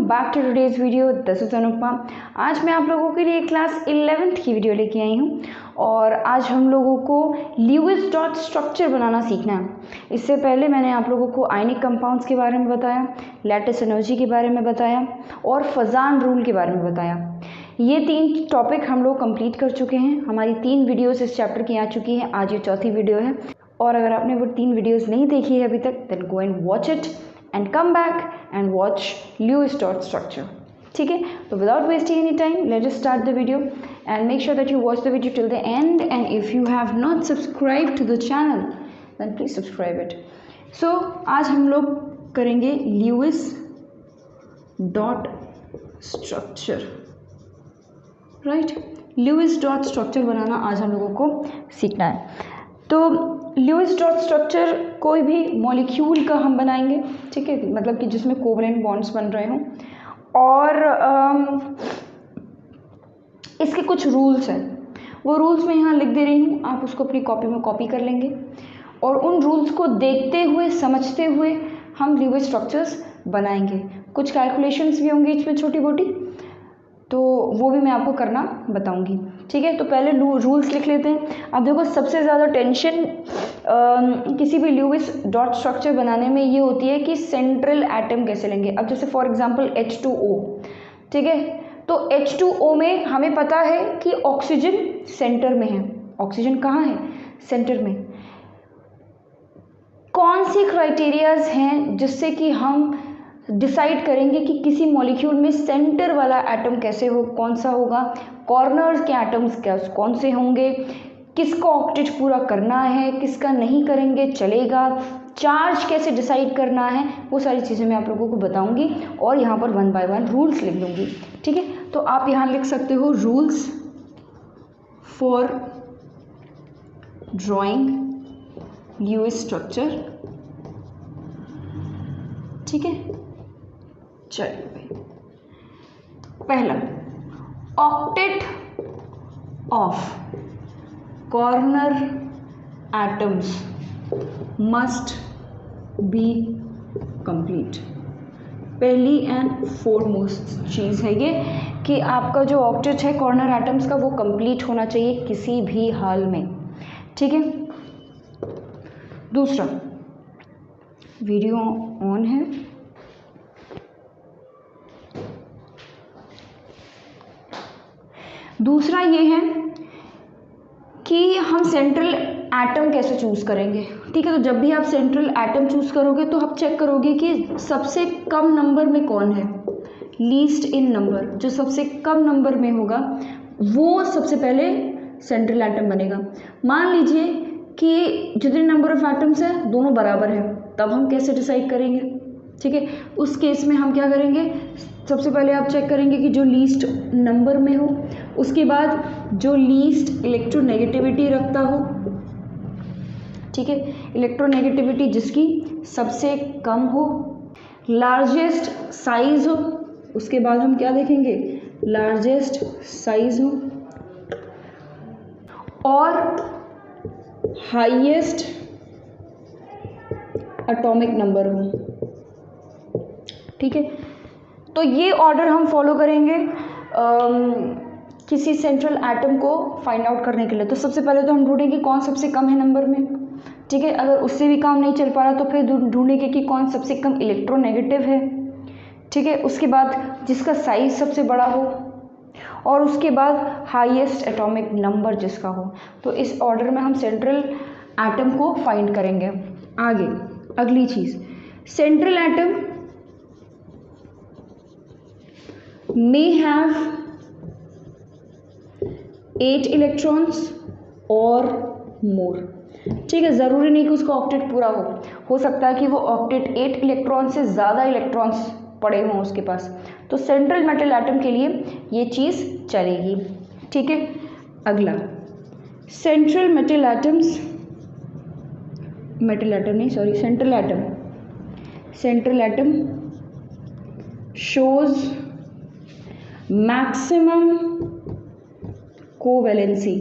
Back to today's video. This is Anupama. आज मैं आप लोगों के लिए क्लास 11th की वीडियो लेके आई हूँ और आज हम लोगों को ल्यूइस डॉट स्ट्रक्चर बनाना सीखना है। इससे पहले मैंने आप लोगों को आयनिक कंपाउंड्स के बारे में बताया, लैटिस एनर्जी के बारे में बताया और फजान रूल के बारे में बताया। ये 3 टॉपिक हम लोग कंप्लीट कर चुके हैं। हमारी 3 वीडियोस इस चैप्टर की आ चुकी हैं। आज ये चौथी वीडियो है और अगर आपने वो 3 वीडियोस नहीं देखी है अभी तक, then go and watch it and come back and watch Lewis dot structure. ठीक है, तो without wasting any time, let us start the video and make sure that you watch the video till the end. And if you have not subscribed to the channel, then please subscribe it. So आज हम लोग करेंगे Lewis dot structure, right? Lewis dot structure बनाना आज हम लोगों को सीखना है। तो ल्यूइस डॉट स्ट्रक्चर कोई भी मॉलिक्यूल का हम बनाएंगे, ठीक है, मतलब कि जिसमें कोवलेंट बॉन्ड्स बन रहे हों और इसके कुछ रूल्स हैं। वो रूल्स मैं यहाँ लिख दे रही हूँ, आप उसको अपनी कॉपी में कॉपी कर लेंगे और उन रूल्स को देखते हुए समझते हुए हम ल्यूइस स्ट्रक्चर्स बनाएंगे। कुछ कैलकुलेशंस भी होंगी इसमें छोटी मोटी, तो वो भी मैं आपको करना बताऊंगी, ठीक है। तो पहले रूल्स लिख लेते हैं। अब देखो, सबसे ज़्यादा टेंशन किसी भी ल्यूइस डॉट स्ट्रक्चर बनाने में ये होती है कि सेंट्रल एटम कैसे लेंगे। अब जैसे फॉर एग्जांपल H2O, ठीक है, तो H2O में हमें पता है कि ऑक्सीजन सेंटर में है। ऑक्सीजन कहाँ है? सेंटर में। कौन सी क्राइटेरियाज हैं जिससे कि हम डिसाइड करेंगे कि किसी मॉलिक्यूल में सेंटर वाला एटम कैसे हो, कौन सा होगा, कॉर्नर्स के एटम्स कौन से होंगे, किसका ऑक्टेट पूरा करना है, किसका नहीं करेंगे चलेगा, चार्ज कैसे डिसाइड करना है, वो सारी चीज़ें मैं आप लोगों को बताऊंगी और यहाँ पर 1 बाय 1 रूल्स लिख लूँगी, ठीक है। तो आप यहाँ लिख सकते हो rules for drawing Lewis structure, ठीक है। चलिए भाई, पहला, octet of corner atoms must be complete. पहली एंड फॉरमोस्ट चीज़ है ये कि आपका जो ऑक्टेट है कॉर्नर एटम्स का वो कंप्लीट होना चाहिए किसी भी हाल में, ठीक है। दूसरा, वीडियो ऑन है। दूसरा ये है कि हम सेंट्रल एटम कैसे चूज़ करेंगे, ठीक है। तो जब भी आप सेंट्रल एटम चूज़ करोगे तो आप चेक करोगे कि सबसे कम नंबर में कौन है, लीस्ट इन नंबर। जो सबसे कम नंबर में होगा वो सबसे पहले सेंट्रल एटम बनेगा। मान लीजिए कि जितने नंबर ऑफ एटम्स हैं दोनों बराबर हैं, तब हम कैसे डिसाइड करेंगे, ठीक है। उस केस में हम क्या करेंगे, सबसे पहले आप चेक करेंगे कि जो लीस्ट नंबर में हो, उसके बाद जो लीस्ट इलेक्ट्रोनेगेटिविटी रखता हो, ठीक है, इलेक्ट्रोनेगेटिविटी जिसकी सबसे कम हो, लार्जेस्ट साइज हो, उसके बाद हम क्या देखेंगे, लार्जेस्ट साइज हो और हाईएस्ट एटॉमिक नंबर हो, ठीक है। तो ये ऑर्डर हम फॉलो करेंगे किसी सेंट्रल एटम को फाइंड आउट करने के लिए। तो सबसे पहले तो हम ढूंढेंगे कौन सबसे कम है नंबर में, ठीक है। अगर उससे भी काम नहीं चल पा रहा तो फिर ढूंढेंगे कि कौन सबसे कम इलेक्ट्रोनेगेटिव है, ठीक है। उसके बाद जिसका साइज सबसे बड़ा हो और उसके बाद हाईएस्ट एटॉमिक नंबर जिसका हो। तो इस ऑर्डर में हम सेंट्रल एटम को फाइंड करेंगे। आगे अगली चीज़, central atom may have 8 electrons और more, ठीक है। ज़रूरी नहीं कि उसका ऑक्टेट पूरा हो सकता है कि वो ऑक्टेट 8 इलेक्ट्रॉन से ज़्यादा इलेक्ट्रॉन्स पड़े हों उसके पास। तो सेंट्रल मेटल एटम के लिए ये चीज़ चलेगी, ठीक है। अगला, central metal atoms, central atom shows maximum covalency,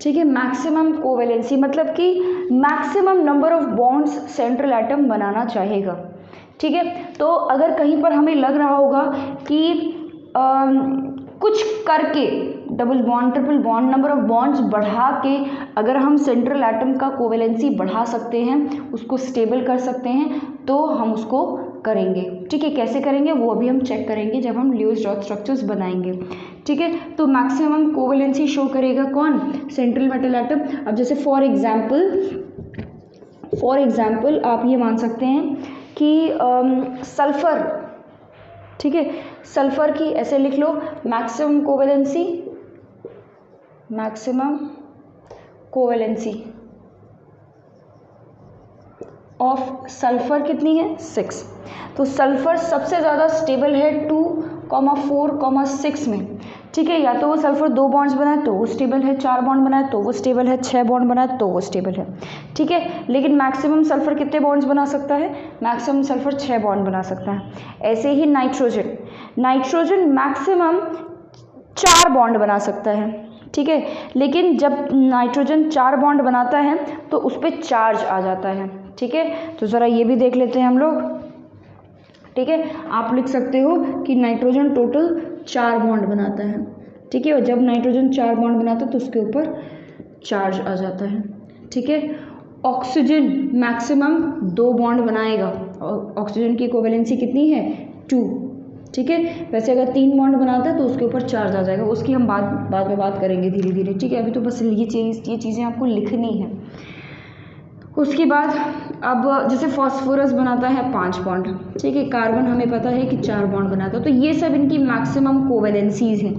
ठीक है। मैक्सिमम कोवैलेंसी मतलब कि maximum number of bonds central atom बनाना चाहेगा, ठीक है। तो अगर कहीं पर हमें लग रहा होगा कि कुछ करके double bond, triple bond, number of bonds बढ़ा के अगर हम सेंट्रल एटम का कोवेलेंसी बढ़ा सकते हैं, उसको स्टेबल कर सकते हैं, तो हम उसको करेंगे। ठीक है, कैसे करेंगे वो अभी हम चेक करेंगे जब हम ल्यूइस डॉट स्ट्रक्चर्स बनाएंगे। ठीक है, तो मैक्सिमम कोवेलेंसी शो करेगा कौन? Central metal atom. अब जैसे फॉर एग्जाम्पल आप ये मान सकते हैं कि सल्फर, ठीक है, सल्फर की ऐसे लिख लो, मैक्सिमम कोवेलेंसी ऑफ सल्फर कितनी है? 6। तो सल्फर सबसे ज़्यादा स्टेबल है 2,4,6 में। ठीक है, या तो वो सल्फर 2 बॉन्ड्स बनाए तो वो स्टेबल है, 4 बॉन्ड बनाए तो वो स्टेबल है, 6 बॉन्ड बनाए तो वो स्टेबल है। ठीक है, लेकिन मैक्सिमम सल्फर कितने बॉन्ड्स बना सकता है? मैक्सिमम सल्फर 6 बॉन्ड बना सकता है। ऐसे ही नाइट्रोजन मैक्सिमम 4 बॉन्ड बना सकता है। ठीक है, लेकिन जब नाइट्रोजन 4 बॉन्ड बनाता है तो उस पर चार्ज आ जाता है। ठीक है, तो ज़रा ये भी देख लेते हैं हम लोग। ठीक है, आप लिख सकते हो कि नाइट्रोजन टोटल 4 बॉन्ड बनाता है। ठीक है, और जब नाइट्रोजन 4 बॉन्ड बनाता है तो उसके ऊपर चार्ज आ जाता है। ठीक है, ऑक्सीजन मैक्सिमम 2 बॉन्ड बनाएगा और ऑक्सीजन की कोवेलेंसी कितनी है? 2। ठीक है, वैसे अगर 3 बॉन्ड बनाता है तो उसके ऊपर चार्ज आ जाएगा, उसकी हम बाद में बात करेंगे धीरे धीरे। ठीक है, अभी तो बस ये चीज़ें आपको लिखनी है। उसके बाद अब जैसे फॉस्फोरस बनाता है 5 बॉन्ड। ठीक है, कार्बन हमें पता है कि 4 बॉन्ड बनाता है। तो ये सब इनकी मैक्सिमम कोवेलेंसीज हैं।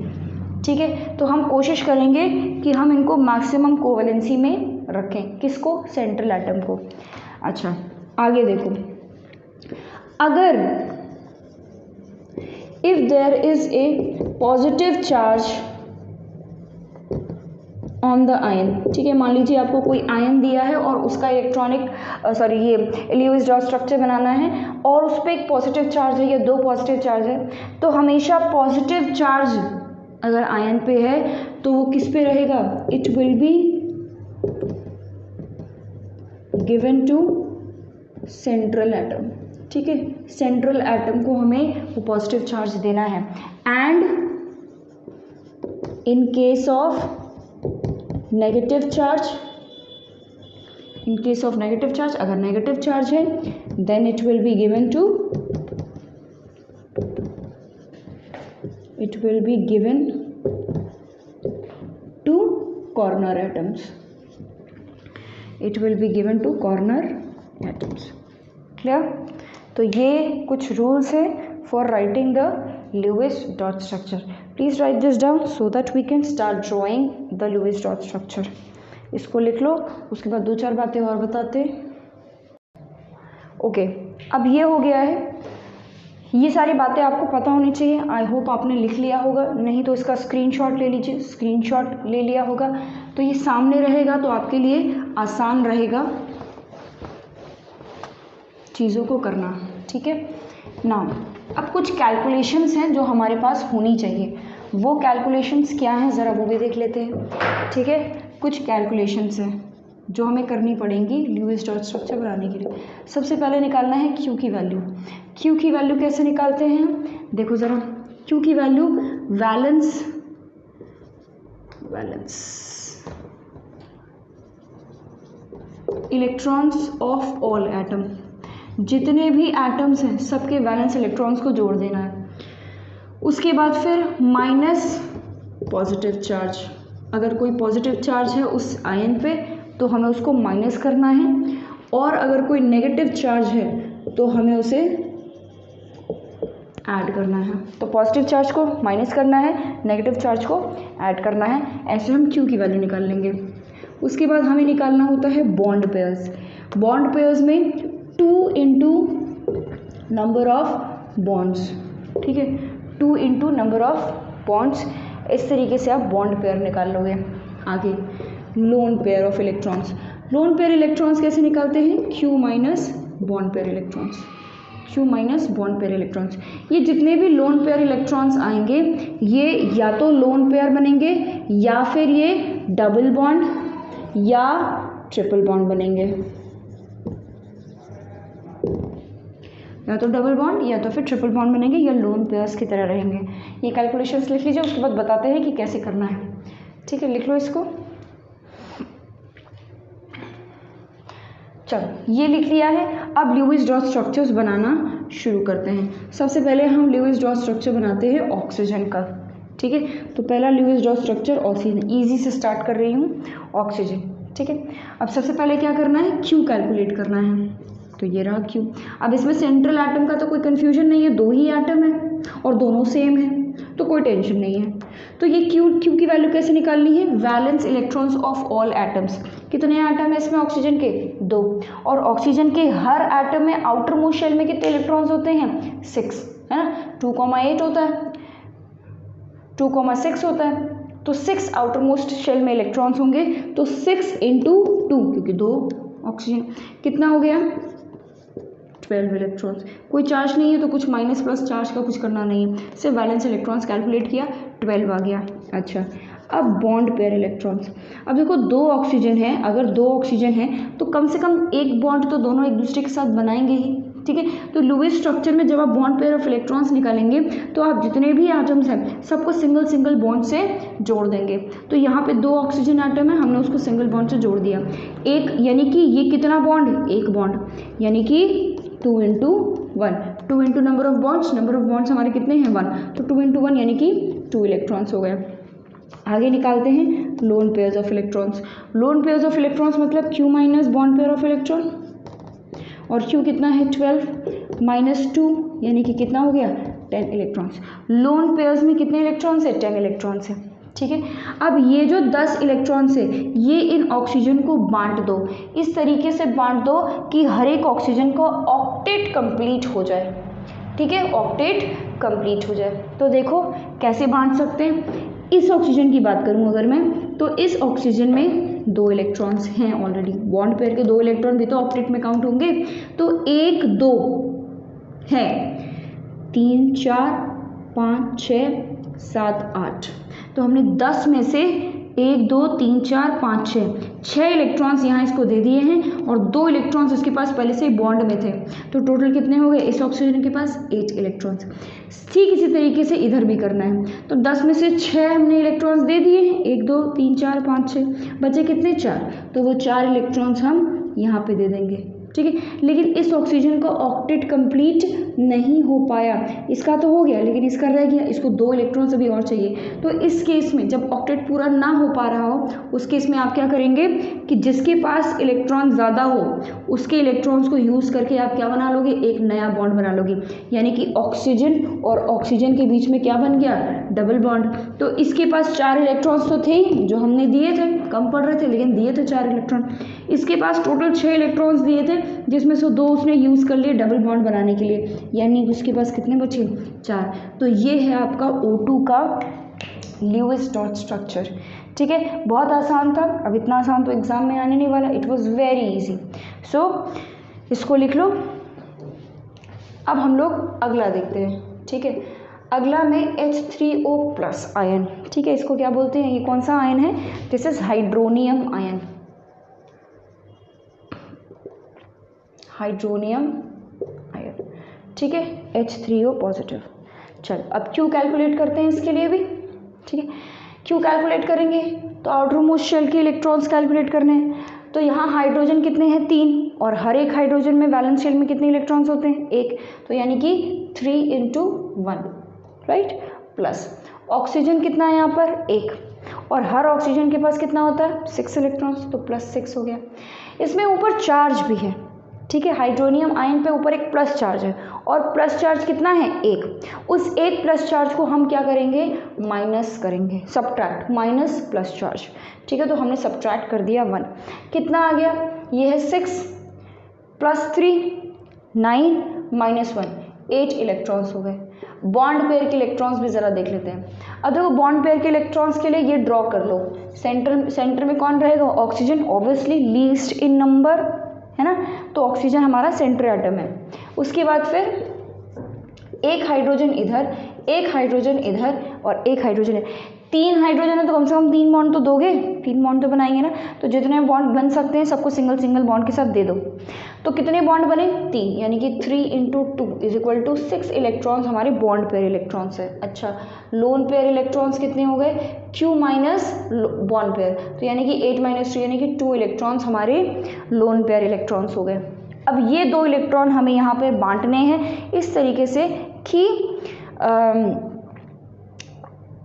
ठीक है, तो हम कोशिश करेंगे कि हम इनको मैक्सिमम कोवेलेंसी में रखें। किसको? सेंट्रल एटम को। अच्छा, आगे देखो, अगर if there is a positive charge on the ion. ठीक है, मान लीजिए आपको कोई आयन दिया है और उसका ये ल्यूइस डॉट स्ट्रक्चर बनाना है और उस पर एक पॉजिटिव चार्ज है या 2 पॉजिटिव चार्ज है, तो हमेशा पॉजिटिव चार्ज अगर आयन पे है तो वो किस पे रहेगा? It will be given to central atom. ठीक है, सेंट्रल एटम को हमें वो पॉजिटिव चार्ज देना है। And in case of negative charge, अगर नेगेटिव चार्ज है then it will be given to corner atoms. Clear? तो ये कुछ रूल्स है for writing the Lewis dot structure. Please write this down so that we can start drawing the Lewis dot structure. इसको लिख लो, उसके बाद 2-4 बातें और बताते। ओके, अब ये हो गया है, ये सारी बातें आपको पता होनी चाहिए। आई होप आपने लिख लिया होगा, नहीं तो इसका स्क्रीनशॉट ले लीजिए। स्क्रीनशॉट ले लिया होगा तो ये सामने रहेगा तो आपके लिए आसान रहेगा चीज़ों को करना। ठीक है ना, अब कुछ कैलकुलेशंस हैं जो हमारे पास होनी चाहिए। वो कैलकुलेशंस क्या हैं ज़रा वो भी देख लेते हैं। ठीक है, कुछ कैलकुलेशंस हैं जो हमें करनी पड़ेंगी ल्यूइस डॉट स्ट्रक्चर बनाने के लिए। सबसे पहले निकालना है क्यू की वैल्यू। क्यू की वैल्यू कैसे निकालते हैं? देखो ज़रा, क्यू की value valence electrons of all atom. जितने भी एटम्स हैं सबके वैलेंस इलेक्ट्रॉन्स को जोड़ देना है। उसके बाद फिर माइनस पॉजिटिव चार्ज। अगर कोई पॉजिटिव चार्ज है उस आयन पे तो हमें उसको माइनस करना है, और अगर कोई नेगेटिव चार्ज है तो हमें उसे ऐड करना है। तो पॉजिटिव चार्ज को माइनस करना है, नेगेटिव चार्ज को ऐड करना है। ऐसे हम क्यू की वैल्यू निकाल लेंगे। उसके बाद हमें निकालना होता है बॉन्ड पेयर्स। बॉन्ड पेयर्स में 2 इंटू नंबर ऑफ बॉन्ड्स। ठीक है, 2 इंटू नंबर ऑफ बॉन्ड्स। इस तरीके से आप बॉन्ड पेयर निकाल लोगे। आगे lone pair of electrons. Lone pair electrons कैसे निकालते हैं? Q minus bond pair electrons. ये जितने भी लोन पेयर इलेक्ट्रॉन्स आएंगे ये या तो लोन पेयर बनेंगे या फिर ये डबल बॉन्ड या ट्रिपल बॉन्ड बनेंगे। या तो डबल बॉन्ड या तो फिर ट्रिपल बॉन्ड बनेंगे या लोन पेयर्स की तरह रहेंगे। ये कैलकुलेशंस लिख लीजिए, उसके बाद बताते हैं कि कैसे करना है। ठीक है, लिख लो इसको। चलो ये लिख लिया है। अब ल्यूइस डॉट स्ट्रक्चर्स बनाना शुरू करते हैं। सबसे पहले हम ल्यूइस डॉट स्ट्रक्चर बनाते हैं ऑक्सीजन का। ठीक है, तो पहला Lewis dot structure oxygen, easy से स्टार्ट कर रही हूँ, ऑक्सीजन। ठीक है, अब सबसे पहले क्या करना है, क्यू कैलकुलेट करना है। तो ये रहा क्यू। अब इसमें सेंट्रल एटम का तो कोई कन्फ्यूजन नहीं है, 2 ही एटम है और दोनों सेम है, तो कोई टेंशन नहीं है। तो ये क्यू की वैल्यू कैसे निकालनी है, valence electrons of all atoms. कितने एटम है इसमें ऑक्सीजन के, 2। और ऑक्सीजन के हर एटम में आउटर मोस्ट शेल में कितने इलेक्ट्रॉन्स होते हैं, 6, है ना। 2,8 होता है, 2,6 होता है, तो 6 आउटर मोस्ट शेल में इलेक्ट्रॉन्स होंगे। तो 6 × 2, क्योंकि 2 ऑक्सीजन, कितना हो गया, 12 इलेक्ट्रॉन्स। कोई चार्ज नहीं है तो कुछ माइनस प्लस चार्ज का कुछ करना नहीं है, सिर्फ वैलेंस इलेक्ट्रॉन्स कैलकुलेट किया, 12 आ गया। अच्छा, अब बॉन्ड पेयर इलेक्ट्रॉन्स। अब देखो 2 ऑक्सीजन है, अगर 2 ऑक्सीजन है तो कम से कम एक बॉन्ड तो दोनों एक दूसरे के साथ बनाएंगे ही। ठीक है, तो लुईस स्ट्रक्चर में जब आप बॉन्ड पेयर ऑफ इलेक्ट्रॉन्स निकालेंगे तो आप जितने भी एटम्स हैं सबको सिंगल सिंगल बॉन्ड से जोड़ देंगे। तो यहाँ पे 2 ऑक्सीजन एटम है, हमने उसको सिंगल बॉन्ड से जोड़ दिया। एक यानी कि ये कितना बॉन्ड, एक बॉन्ड, यानी कि 2 × 1, 2 × नंबर ऑफ बॉन्ड्स हमारे कितने हैं, 1, तो 2 × 1 यानी कि 2 इलेक्ट्रॉन्स हो गए। आगे निकालते हैं lone pairs of electrons. Lone pairs of electrons मतलब Q minus bond pair of electron, और क्यू कितना है, 12 - 2 यानी कि कितना हो गया, 10 इलेक्ट्रॉन्स। लोन पेयर्स में कितने इलेक्ट्रॉन्स है, 10 इलेक्ट्रॉन्स है। ठीक है, अब ये जो 10 इलेक्ट्रॉन्स है ये इन ऑक्सीजन को बांट दो, इस तरीके से बांट दो कि हर एक ऑक्सीजन को ऑक्टेट कंप्लीट हो जाए। ठीक है, ऑक्टेट कंप्लीट हो जाए। तो देखो कैसे बांट सकते हैं। इस ऑक्सीजन की बात करूं अगर मैं, तो इस ऑक्सीजन में 2 इलेक्ट्रॉन्स हैं ऑलरेडी, बॉन्ड पेयर के 2 इलेक्ट्रॉन भी तो ऑक्टेट में काउंट होंगे। तो 1 2 है, 3 4 5 6 7 8, तो हमने 10 में से 1 2 3 4 5 6 इलेक्ट्रॉन्स यहाँ इसको दे दिए हैं और 2 इलेक्ट्रॉन्स इसके पास पहले से ही बॉन्ड में थे। तो टोटल कितने हो गए इस ऑक्सीजन के पास, 8 इलेक्ट्रॉन्स। ठीक इसी तरीके से इधर भी करना है। तो 10 में से 6 हमने इलेक्ट्रॉन्स दे दिए हैं, 1 2 3 4 5 6, बचे कितने, 4। तो वो 4 इलेक्ट्रॉन्स हम यहाँ पे दे देंगे। ठीक है, लेकिन इस ऑक्सीजन का ऑक्टेट कंप्लीट नहीं हो पाया, इसका तो हो गया लेकिन इसका रह गया, इसको 2 इलेक्ट्रॉन्स अभी और चाहिए। तो इस केस में जब ऑक्टेट पूरा ना हो पा रहा हो उस केस में आप क्या करेंगे कि जिसके पास इलेक्ट्रॉन ज़्यादा हो उसके इलेक्ट्रॉन्स को यूज़ करके आप क्या बना लोगे, एक नया बॉन्ड बना लोगे। यानी कि ऑक्सीजन और ऑक्सीजन के बीच में क्या बन गया, डबल बॉन्ड। तो इसके पास 4 इलेक्ट्रॉन्स तो थे जो हमने दिए थे, कम पड़ रहे थे लेकिन दिए थे 4 इलेक्ट्रॉन। इसके पास टोटल 6 इलेक्ट्रॉन्स दिए थे जिसमें से 2 उसने यूज़ कर लिए डबल बॉन्ड बनाने के लिए, यानी उसके पास कितने बचे, 4। तो ये है आपका O2 का ल्यूइस डॉट स्ट्रक्चर। ठीक है, बहुत आसान था, अब इतना आसान तो एग्जाम में आने नहीं वाला, इट वॉज वेरी इजी। सो इसको लिख लो। अब हम लोग अगला देखते हैं। ठीक है, अगला में H3O+ आयन। ठीक है, इसको क्या बोलते हैं, ये कौन सा आयन है, this is hydronium ion, hydronium ion. ठीक है, H3O+। चल अब क्यू कैलकुलेट करते हैं इसके लिए भी। ठीक है, क्यू कैलकुलेट करेंगे तो आउटर मोस्ट शेल के इलेक्ट्रॉन्स कैलकुलेट करने हैं। तो यहाँ हाइड्रोजन कितने हैं, 3, और हर एक हाइड्रोजन में वैलेंस शेल में कितने इलेक्ट्रॉन्स होते हैं, 1, तो यानी कि 3 × 1, राइट। प्लस ऑक्सीजन कितना है यहाँ पर, 1, और हर ऑक्सीजन के पास कितना होता है, 6 इलेक्ट्रॉन्स, तो +6 हो गया। इसमें ऊपर चार्ज भी है। ठीक है, हाइड्रोनियम आयन पे ऊपर एक प्लस चार्ज है और प्लस चार्ज कितना है, 1। उस 1 प्लस चार्ज को हम क्या करेंगे, माइनस करेंगे, सब्ट्रैक्ट, माइनस प्लस चार्ज। ठीक है, तो हमने सब्ट्रैक्ट कर दिया 1, कितना आ गया, ये है 6 + 3 9 -1 8 इलेक्ट्रॉन्स हो गए। बॉन्ड पेयर के इलेक्ट्रॉन्स भी ज़रा देख लेते हैं। अब देखो बॉन्ड पेयर के इलेक्ट्रॉन्स के लिए ये ड्रॉ कर लो, सेंटर में कौन रहेगा, oxygen, obviously least in number, है ना। तो ऑक्सीजन हमारा सेंटर एटम है। उसके बाद फिर एक हाइड्रोजन इधर, एक हाइड्रोजन इधर और एक हाइड्रोजन इधर। 3 हाइड्रोजन है तो कम से कम 3 बॉन्ड तो दोगे, 3 बॉन्ड तो बनाएंगे ना। तो जितने बॉन्ड बन सकते हैं सबको सिंगल सिंगल बॉन्ड के साथ दे दो। तो कितने बॉन्ड बने? 3, यानी कि 3 × 2 = 6 इलेक्ट्रॉन्स हमारे बॉन्ड पेयर इलेक्ट्रॉन्स है। अच्छा, लोन पेयर इलेक्ट्रॉन्स कितने हो गए? Q माइनस बॉन्ड पेयर, तो यानी कि 8 - 3 यानी कि 2 इलेक्ट्रॉन्स हमारे लोन पेयर इलेक्ट्रॉन्स हो गए। अब ये 2 इलेक्ट्रॉन हमें यहाँ पे बांटने हैं इस तरीके से कि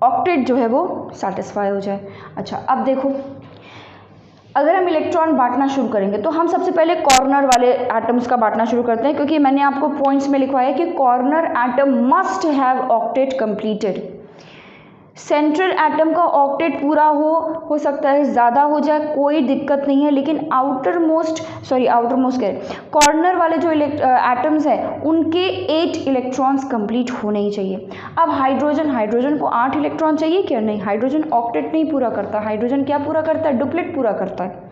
ऑक्टेट जो है वो सेटिस्फाई हो जाए। अच्छा, अब देखो, अगर हम इलेक्ट्रॉन बांटना शुरू करेंगे तो हम सबसे पहले कॉर्नर वाले एटम्स का बांटना शुरू करते हैं, क्योंकि मैंने आपको पॉइंट्स में लिखवाया कि corner atom must have octet completed. Central atom का ऑक्टेट पूरा हो सकता है ज़्यादा हो जाए, कोई दिक्कत नहीं है, लेकिन आउटर मोस्ट कह कॉर्नर वाले जो एटम्स हैं उनके 8 इलेक्ट्रॉन्स कंप्लीट होने ही चाहिए। अब हाइड्रोजन को 8 इलेक्ट्रॉन चाहिए क्या? नहीं, हाइड्रोजन ऑक्टेट नहीं पूरा करता। हाइड्रोजन क्या पूरा करता है? डुप्लेट पूरा करता है।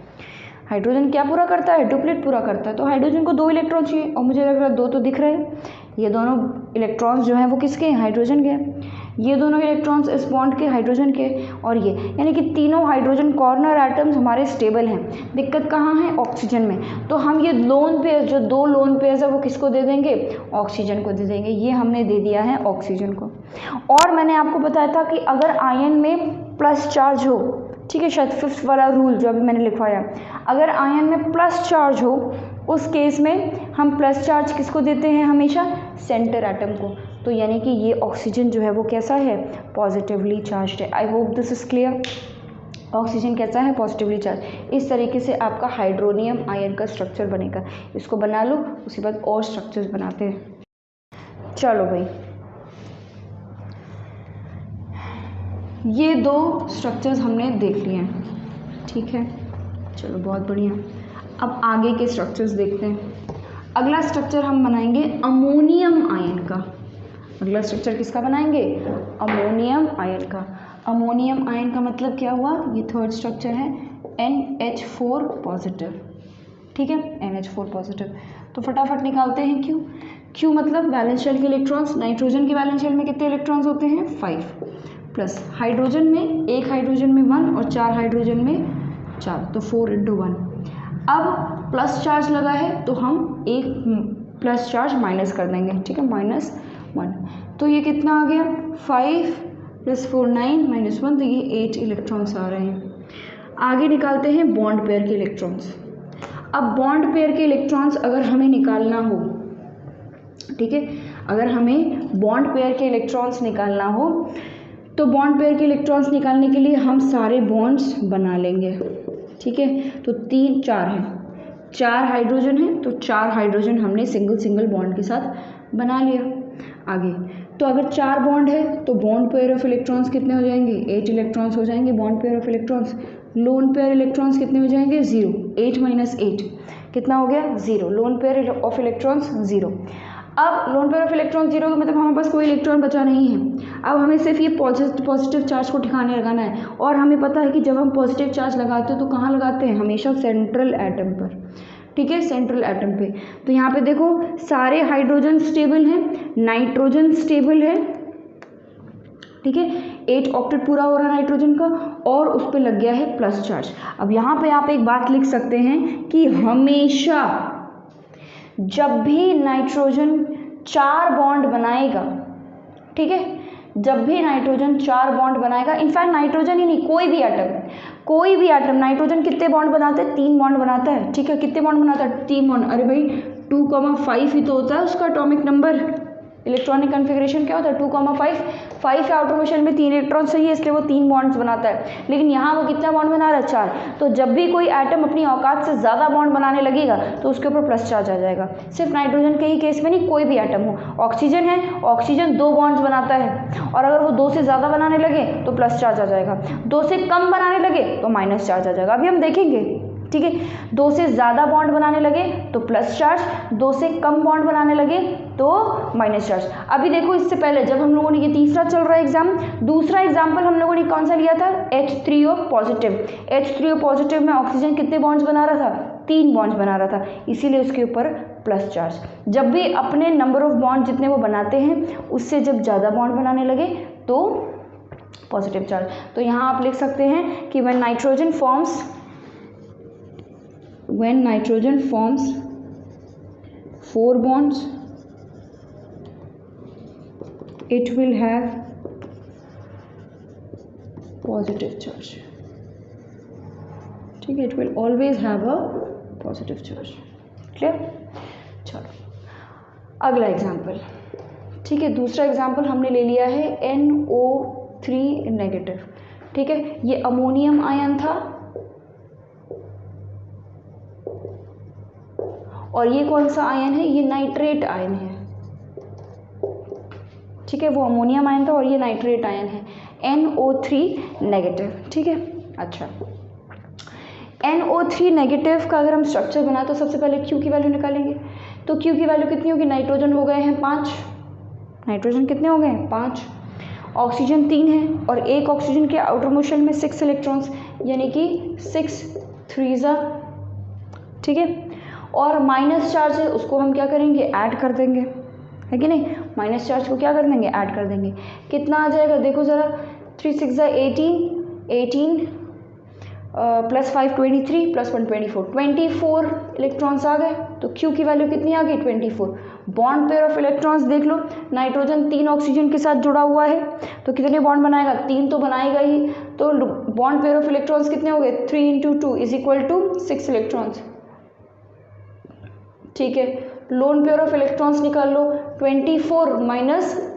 हाइड्रोजन क्या पूरा करता है? डुप्लेट पूरा करता है। तो हाइड्रोजन को 2 इलेक्ट्रॉन चाहिए, और मुझे लग रहा है 2 तो दिख रहे हैं। ये दोनों इलेक्ट्रॉन्स जो हैं वो किसके हैं? हाइड्रोजन के। ये दोनों इलेक्ट्रॉन्स इस बॉन्ड के हाइड्रोजन के, और ये, यानी कि तीनों हाइड्रोजन कॉर्नर एटम्स हमारे स्टेबल हैं। दिक्कत कहाँ है? ऑक्सीजन में। तो हम ये लोन पेयर, जो 2 लोन पेयर्स है वो किसको दे देंगे? ऑक्सीजन को दे देंगे। ये हमने दे दिया है ऑक्सीजन को। और मैंने आपको बताया था कि अगर आयन में प्लस चार्ज हो, ठीक है, शायद 5th वाला रूल जो अभी मैंने लिखवाया, अगर आयन में प्लस चार्ज हो उस केस में हम प्लस चार्ज किसको देते हैं? हमेशा सेंटर एटम को। तो यानी कि ये ऑक्सीजन जो है वो कैसा है? पॉजिटिवली चार्ज्ड है। I hope this is clear. Oxygen कैसा है? Positively charge. इस तरीके से आपका हाइड्रोनियम आयन का स्ट्रक्चर बनेगा। इसको बना लो, उसके बाद और स्ट्रक्चर्स बनाते हैं। चलो भाई, ये 2 स्ट्रक्चर्स हमने देख लिए हैं, ठीक है, चलो बहुत बढ़िया। अब आगे के स्ट्रक्चर्स देखते हैं। अगला स्ट्रक्चर हम बनाएंगे अमोनियम आयन का। अगला स्ट्रक्चर किसका बनाएंगे? अमोनियम आयन का। अमोनियम आयन का मतलब क्या हुआ? ये 3rd स्ट्रक्चर है, NH4 पॉजिटिव, ठीक है, NH4 पॉजिटिव। तो फटाफट निकालते हैं क्यू मतलब वैलेंस शेल के इलेक्ट्रॉन्स। नाइट्रोजन के वैलेंस शेल में कितने इलेक्ट्रॉन्स होते हैं? 5, प्लस हाइड्रोजन में 1 हाइड्रोजन में 1 और 4 हाइड्रोजन में 4, तो 4 × 1। अब प्लस चार्ज लगा है तो हम एक प्लस चार्ज माइनस कर देंगे, ठीक है, -1। तो ये कितना आ गया? 5 + 4 9 -1, तो ये 8 इलेक्ट्रॉन्स आ रहे हैं। आगे निकालते हैं बॉन्ड पेयर के इलेक्ट्रॉन्स। अब बॉन्ड पेयर के इलेक्ट्रॉन्स अगर हमें निकालना हो, ठीक है, अगर हमें बॉन्ड पेयर के इलेक्ट्रॉन्स निकालना हो तो बॉन्ड पेयर के इलेक्ट्रॉन्स निकालने के लिए हम सारे बॉन्ड्स बना लेंगे, ठीक है। तो 3 4 हैं, 4 हाइड्रोजन हैं, तो 4 हाइड्रोजन हमने सिंगल बॉन्ड के साथ बना लिया। आगे तो अगर 4 बॉन्ड है तो बॉन्ड पेयर ऑफ इलेक्ट्रॉन्स कितने हो जाएंगे? 8 इलेक्ट्रॉन्स हो जाएंगे bond pair of electrons. Lone pair electrons कितने हो जाएंगे? 0। 8 - 8 कितना हो गया? 0। Lone pair of electrons 0। अब लोन पेयर ऑफ इलेक्ट्रॉन 0 का मतलब हमारे पास कोई इलेक्ट्रॉन बचा नहीं है। अब हमें सिर्फ ये पॉजिटिव चार्ज को ठिकाने लगाना है, और हमें पता है कि जब हम पॉजिटिव चार्ज लगाते हैं तो कहाँ लगाते हैं? हमेशा सेंट्रल एटम पर, ठीक है, सेंट्रल एटम पे। तो यहाँ पे देखो सारे हाइड्रोजन स्टेबल हैं, नाइट्रोजन स्टेबल है, ठीक है, 8 ऑक्टेट पूरा हो रहा है नाइट्रोजन का, और उस पर लग गया है प्लस चार्ज। अब यहाँ पे आप एक बात लिख सकते हैं कि हमेशा जब भी नाइट्रोजन 4 बॉन्ड बनाएगा, ठीक है, जब भी नाइट्रोजन 4 बॉन्ड बनाएगा, इनफैक्ट नाइट्रोजन ही नहीं, कोई भी एटम नाइट्रोजन कितने बॉन्ड बनाता है? 3 बॉन्ड बनाता है, ठीक है, कितने बॉन्ड बनाता है? 3 बॉन्ड। अरे भाई 2,5 ही तो होता है उसका एटॉमिक नंबर। इलेक्ट्रॉनिक कन्फिग्रेशन क्या होता है? 2,5। 5 आउटर में शेल में 3 इलेक्ट्रॉन चाहिए, इसलिए वो 3 बॉन्ड्स बनाता है, लेकिन यहाँ वो कितना बॉन्ड बना रहा है? 4। तो जब भी कोई एटम अपनी औकात से ज़्यादा बॉन्ड बनाने लगेगा तो उसके ऊपर प्लस चार्ज आ जाएगा। सिर्फ नाइट्रोजन के ही केस में नहीं, कोई भी एटम हो। ऑक्सीजन है, ऑक्सीजन 2 बॉन्ड्स बनाता है, और अगर वो 2 से ज़्यादा बनाने लगे तो प्लस चार्ज आ जाएगा, 2 से कम बनाने लगे तो माइनस चार्ज आ जाएगा। अभी हम देखेंगे, ठीक है, 2 से ज़्यादा बॉन्ड बनाने लगे तो प्लस चार्ज, 2 से कम बॉन्ड बनाने लगे तो माइनस चार्ज। अभी देखो इससे पहले जब हम लोगों ने, ये तीसरा चल रहा है एग्जाम, दूसरा एग्जाम्पल हम लोगों ने कौन सा लिया था? H3O positive. H3O पॉजिटिव में ऑक्सीजन कितने बॉन्ड्स बना रहा था? 3 बॉन्ड्स बना रहा था, इसीलिए उसके ऊपर प्लस चार्ज। जब भी अपने नंबर ऑफ बॉन्ड जितने वो बनाते हैं उससे जब ज़्यादा बॉन्ड बनाने लगे तो पॉजिटिव चार्ज। तो यहाँ आप लिख सकते हैं कि when nitrogen forms 4 bonds it will have positive charge। ठीक है, it will always have a positive charge। Clear? चलो अगला एग्जाम्पल। ठीक है, दूसरा एग्जाम्पल हमने ले लिया है NO3 नेगेटिव। ठीक है, ये अमोनियम आयन था और ये कौन सा आयन है? ये नाइट्रेट आयन है। ठीक है, वो अमोनियम आयन था और ये नाइट्रेट आयन है, NO3 नेगेटिव। ठीक है, अच्छा NO3 नेगेटिव का अगर हम स्ट्रक्चर बनाए तो सबसे पहले Q की वैल्यू निकालेंगे। तो Q की वैल्यू कितनी होगी? नाइट्रोजन हो गए हैं 5, नाइट्रोजन कितने हो गए हैं? 5, ऑक्सीजन 3 है और एक ऑक्सीजन के आउटर मोस्ट शेल में 6 इलेक्ट्रॉन्स, यानी कि 6 3 ठीक है, और माइनस चार्ज है उसको हम क्या करेंगे? ऐड कर देंगे, है कि नहीं? माइनस चार्ज को क्या कर देंगे? ऐड कर देंगे। कितना आ जाएगा? देखो ज़रा, 3 6 18 प्लस 5 23 प्लस 1 24 इलेक्ट्रॉन्स आ गए। तो Q की वैल्यू कितनी आ गई? 24। बॉन्ड पेयर ऑफ इलेक्ट्रॉन्स देख लो, नाइट्रोजन 3 ऑक्सीजन के साथ जुड़ा हुआ है तो कितने बॉन्ड बनाएगा? 3 तो बनाएगा ही। तो बॉन्ड पेयर ऑफ इलेक्ट्रॉन्स कितने हो गए? 3 × 2 = 6 इलेक्ट्रॉन्स। ठीक है, लोन पेयर ऑफ इलेक्ट्रॉन्स निकाल लो, 24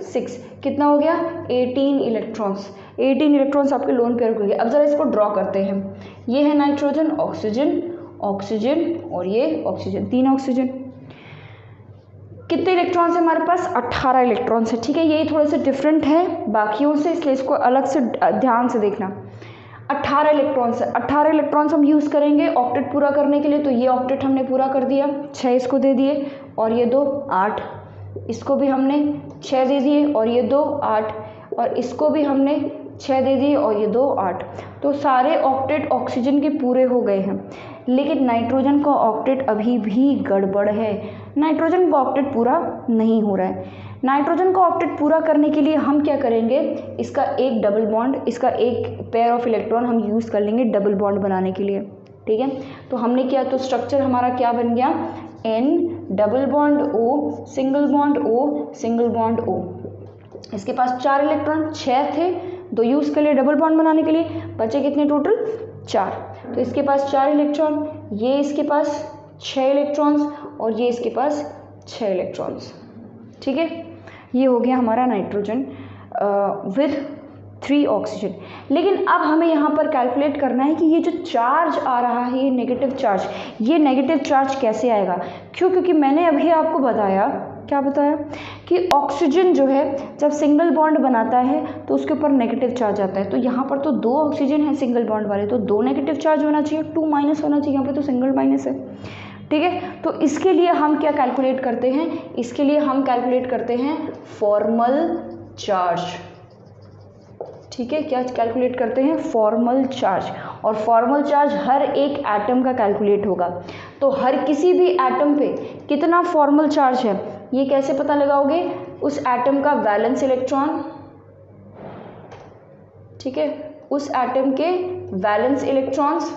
- 6 कितना हो गया? 18 इलेक्ट्रॉन्स। 18 इलेक्ट्रॉन्स आपके लोन पेयर हो गए। अब जरा इसको ड्रॉ करते हैं। ये है नाइट्रोजन, ऑक्सीजन, ऑक्सीजन और ये ऑक्सीजन, 3 ऑक्सीजन। कितने इलेक्ट्रॉन्स है हमारे पास? 18 इलेक्ट्रॉन्स है। ठीक है, यही थोड़े से डिफरेंट है बाकियों से, इसलिए इसको अलग से ध्यान से देखना। 18 इलेक्ट्रॉन्स है, 18 इलेक्ट्रॉन्स हम यूज़ करेंगे ऑक्टेट पूरा करने के लिए। तो ये ऑक्टेट हमने पूरा कर दिया, 6 इसको दे दिए और ये 2 8, इसको भी हमने 6 दे दिए और ये 2 8, और इसको भी हमने 6 दे दिए और ये 2 8। तो सारे ऑक्टेट ऑक्सीजन के पूरे हो गए हैं, लेकिन नाइट्रोजन का ऑक्टेट अभी भी गड़बड़ है। नाइट्रोजन का ऑक्टेट पूरा नहीं हो रहा है। नाइट्रोजन का ऑक्टेट पूरा करने के लिए हम क्या करेंगे? इसका एक डबल बॉन्ड, इसका एक पेयर ऑफ इलेक्ट्रॉन हम यूज़ कर लेंगे डबल बॉन्ड बनाने के लिए। ठीक है, तो हमने किया, तो स्ट्रक्चर हमारा क्या बन गया? N double bond O single bond O single bond O। इसके पास 4 इलेक्ट्रॉन, 6 थे, 2 यूज़ कर लिए डबल बॉन्ड बनाने के लिए, बचे कितने टोटल? 4। तो इसके पास 4 इलेक्ट्रॉन, ये इसके पास 6 इलेक्ट्रॉन्स और ये इसके पास 6 इलेक्ट्रॉन्स। ठीक है, ये हो गया हमारा नाइट्रोजन विद 3 ऑक्सीजन। लेकिन अब हमें यहाँ पर कैलकुलेट करना है कि ये जो चार्ज आ रहा है, ये नेगेटिव चार्ज, ये नेगेटिव चार्ज कैसे आएगा? क्यों? क्योंकि मैंने अभी आपको बताया, क्या बताया, कि ऑक्सीजन जो है जब सिंगल बॉन्ड बनाता है तो उसके ऊपर नेगेटिव चार्ज आता है। तो यहाँ पर तो 2 ऑक्सीजन है सिंगल बॉन्ड वाले, तो 2 नेगेटिव चार्ज होना चाहिए, 2 माइनस होना चाहिए, यहाँ पर तो सिंगल माइनस है। ठीक है, तो इसके लिए हम क्या कैलकुलेट करते हैं? इसके लिए हम कैलकुलेट करते हैं फॉर्मल चार्ज। ठीक है, क्या कैलकुलेट करते हैं? Formal charge. और फॉर्मल चार्ज हर एक एटम का कैलकुलेट होगा। तो हर किसी भी एटम पे कितना फॉर्मल चार्ज है ये कैसे पता लगाओगे? उस एटम का वैलेंस इलेक्ट्रॉन, ठीक है, उस एटम के valence electrons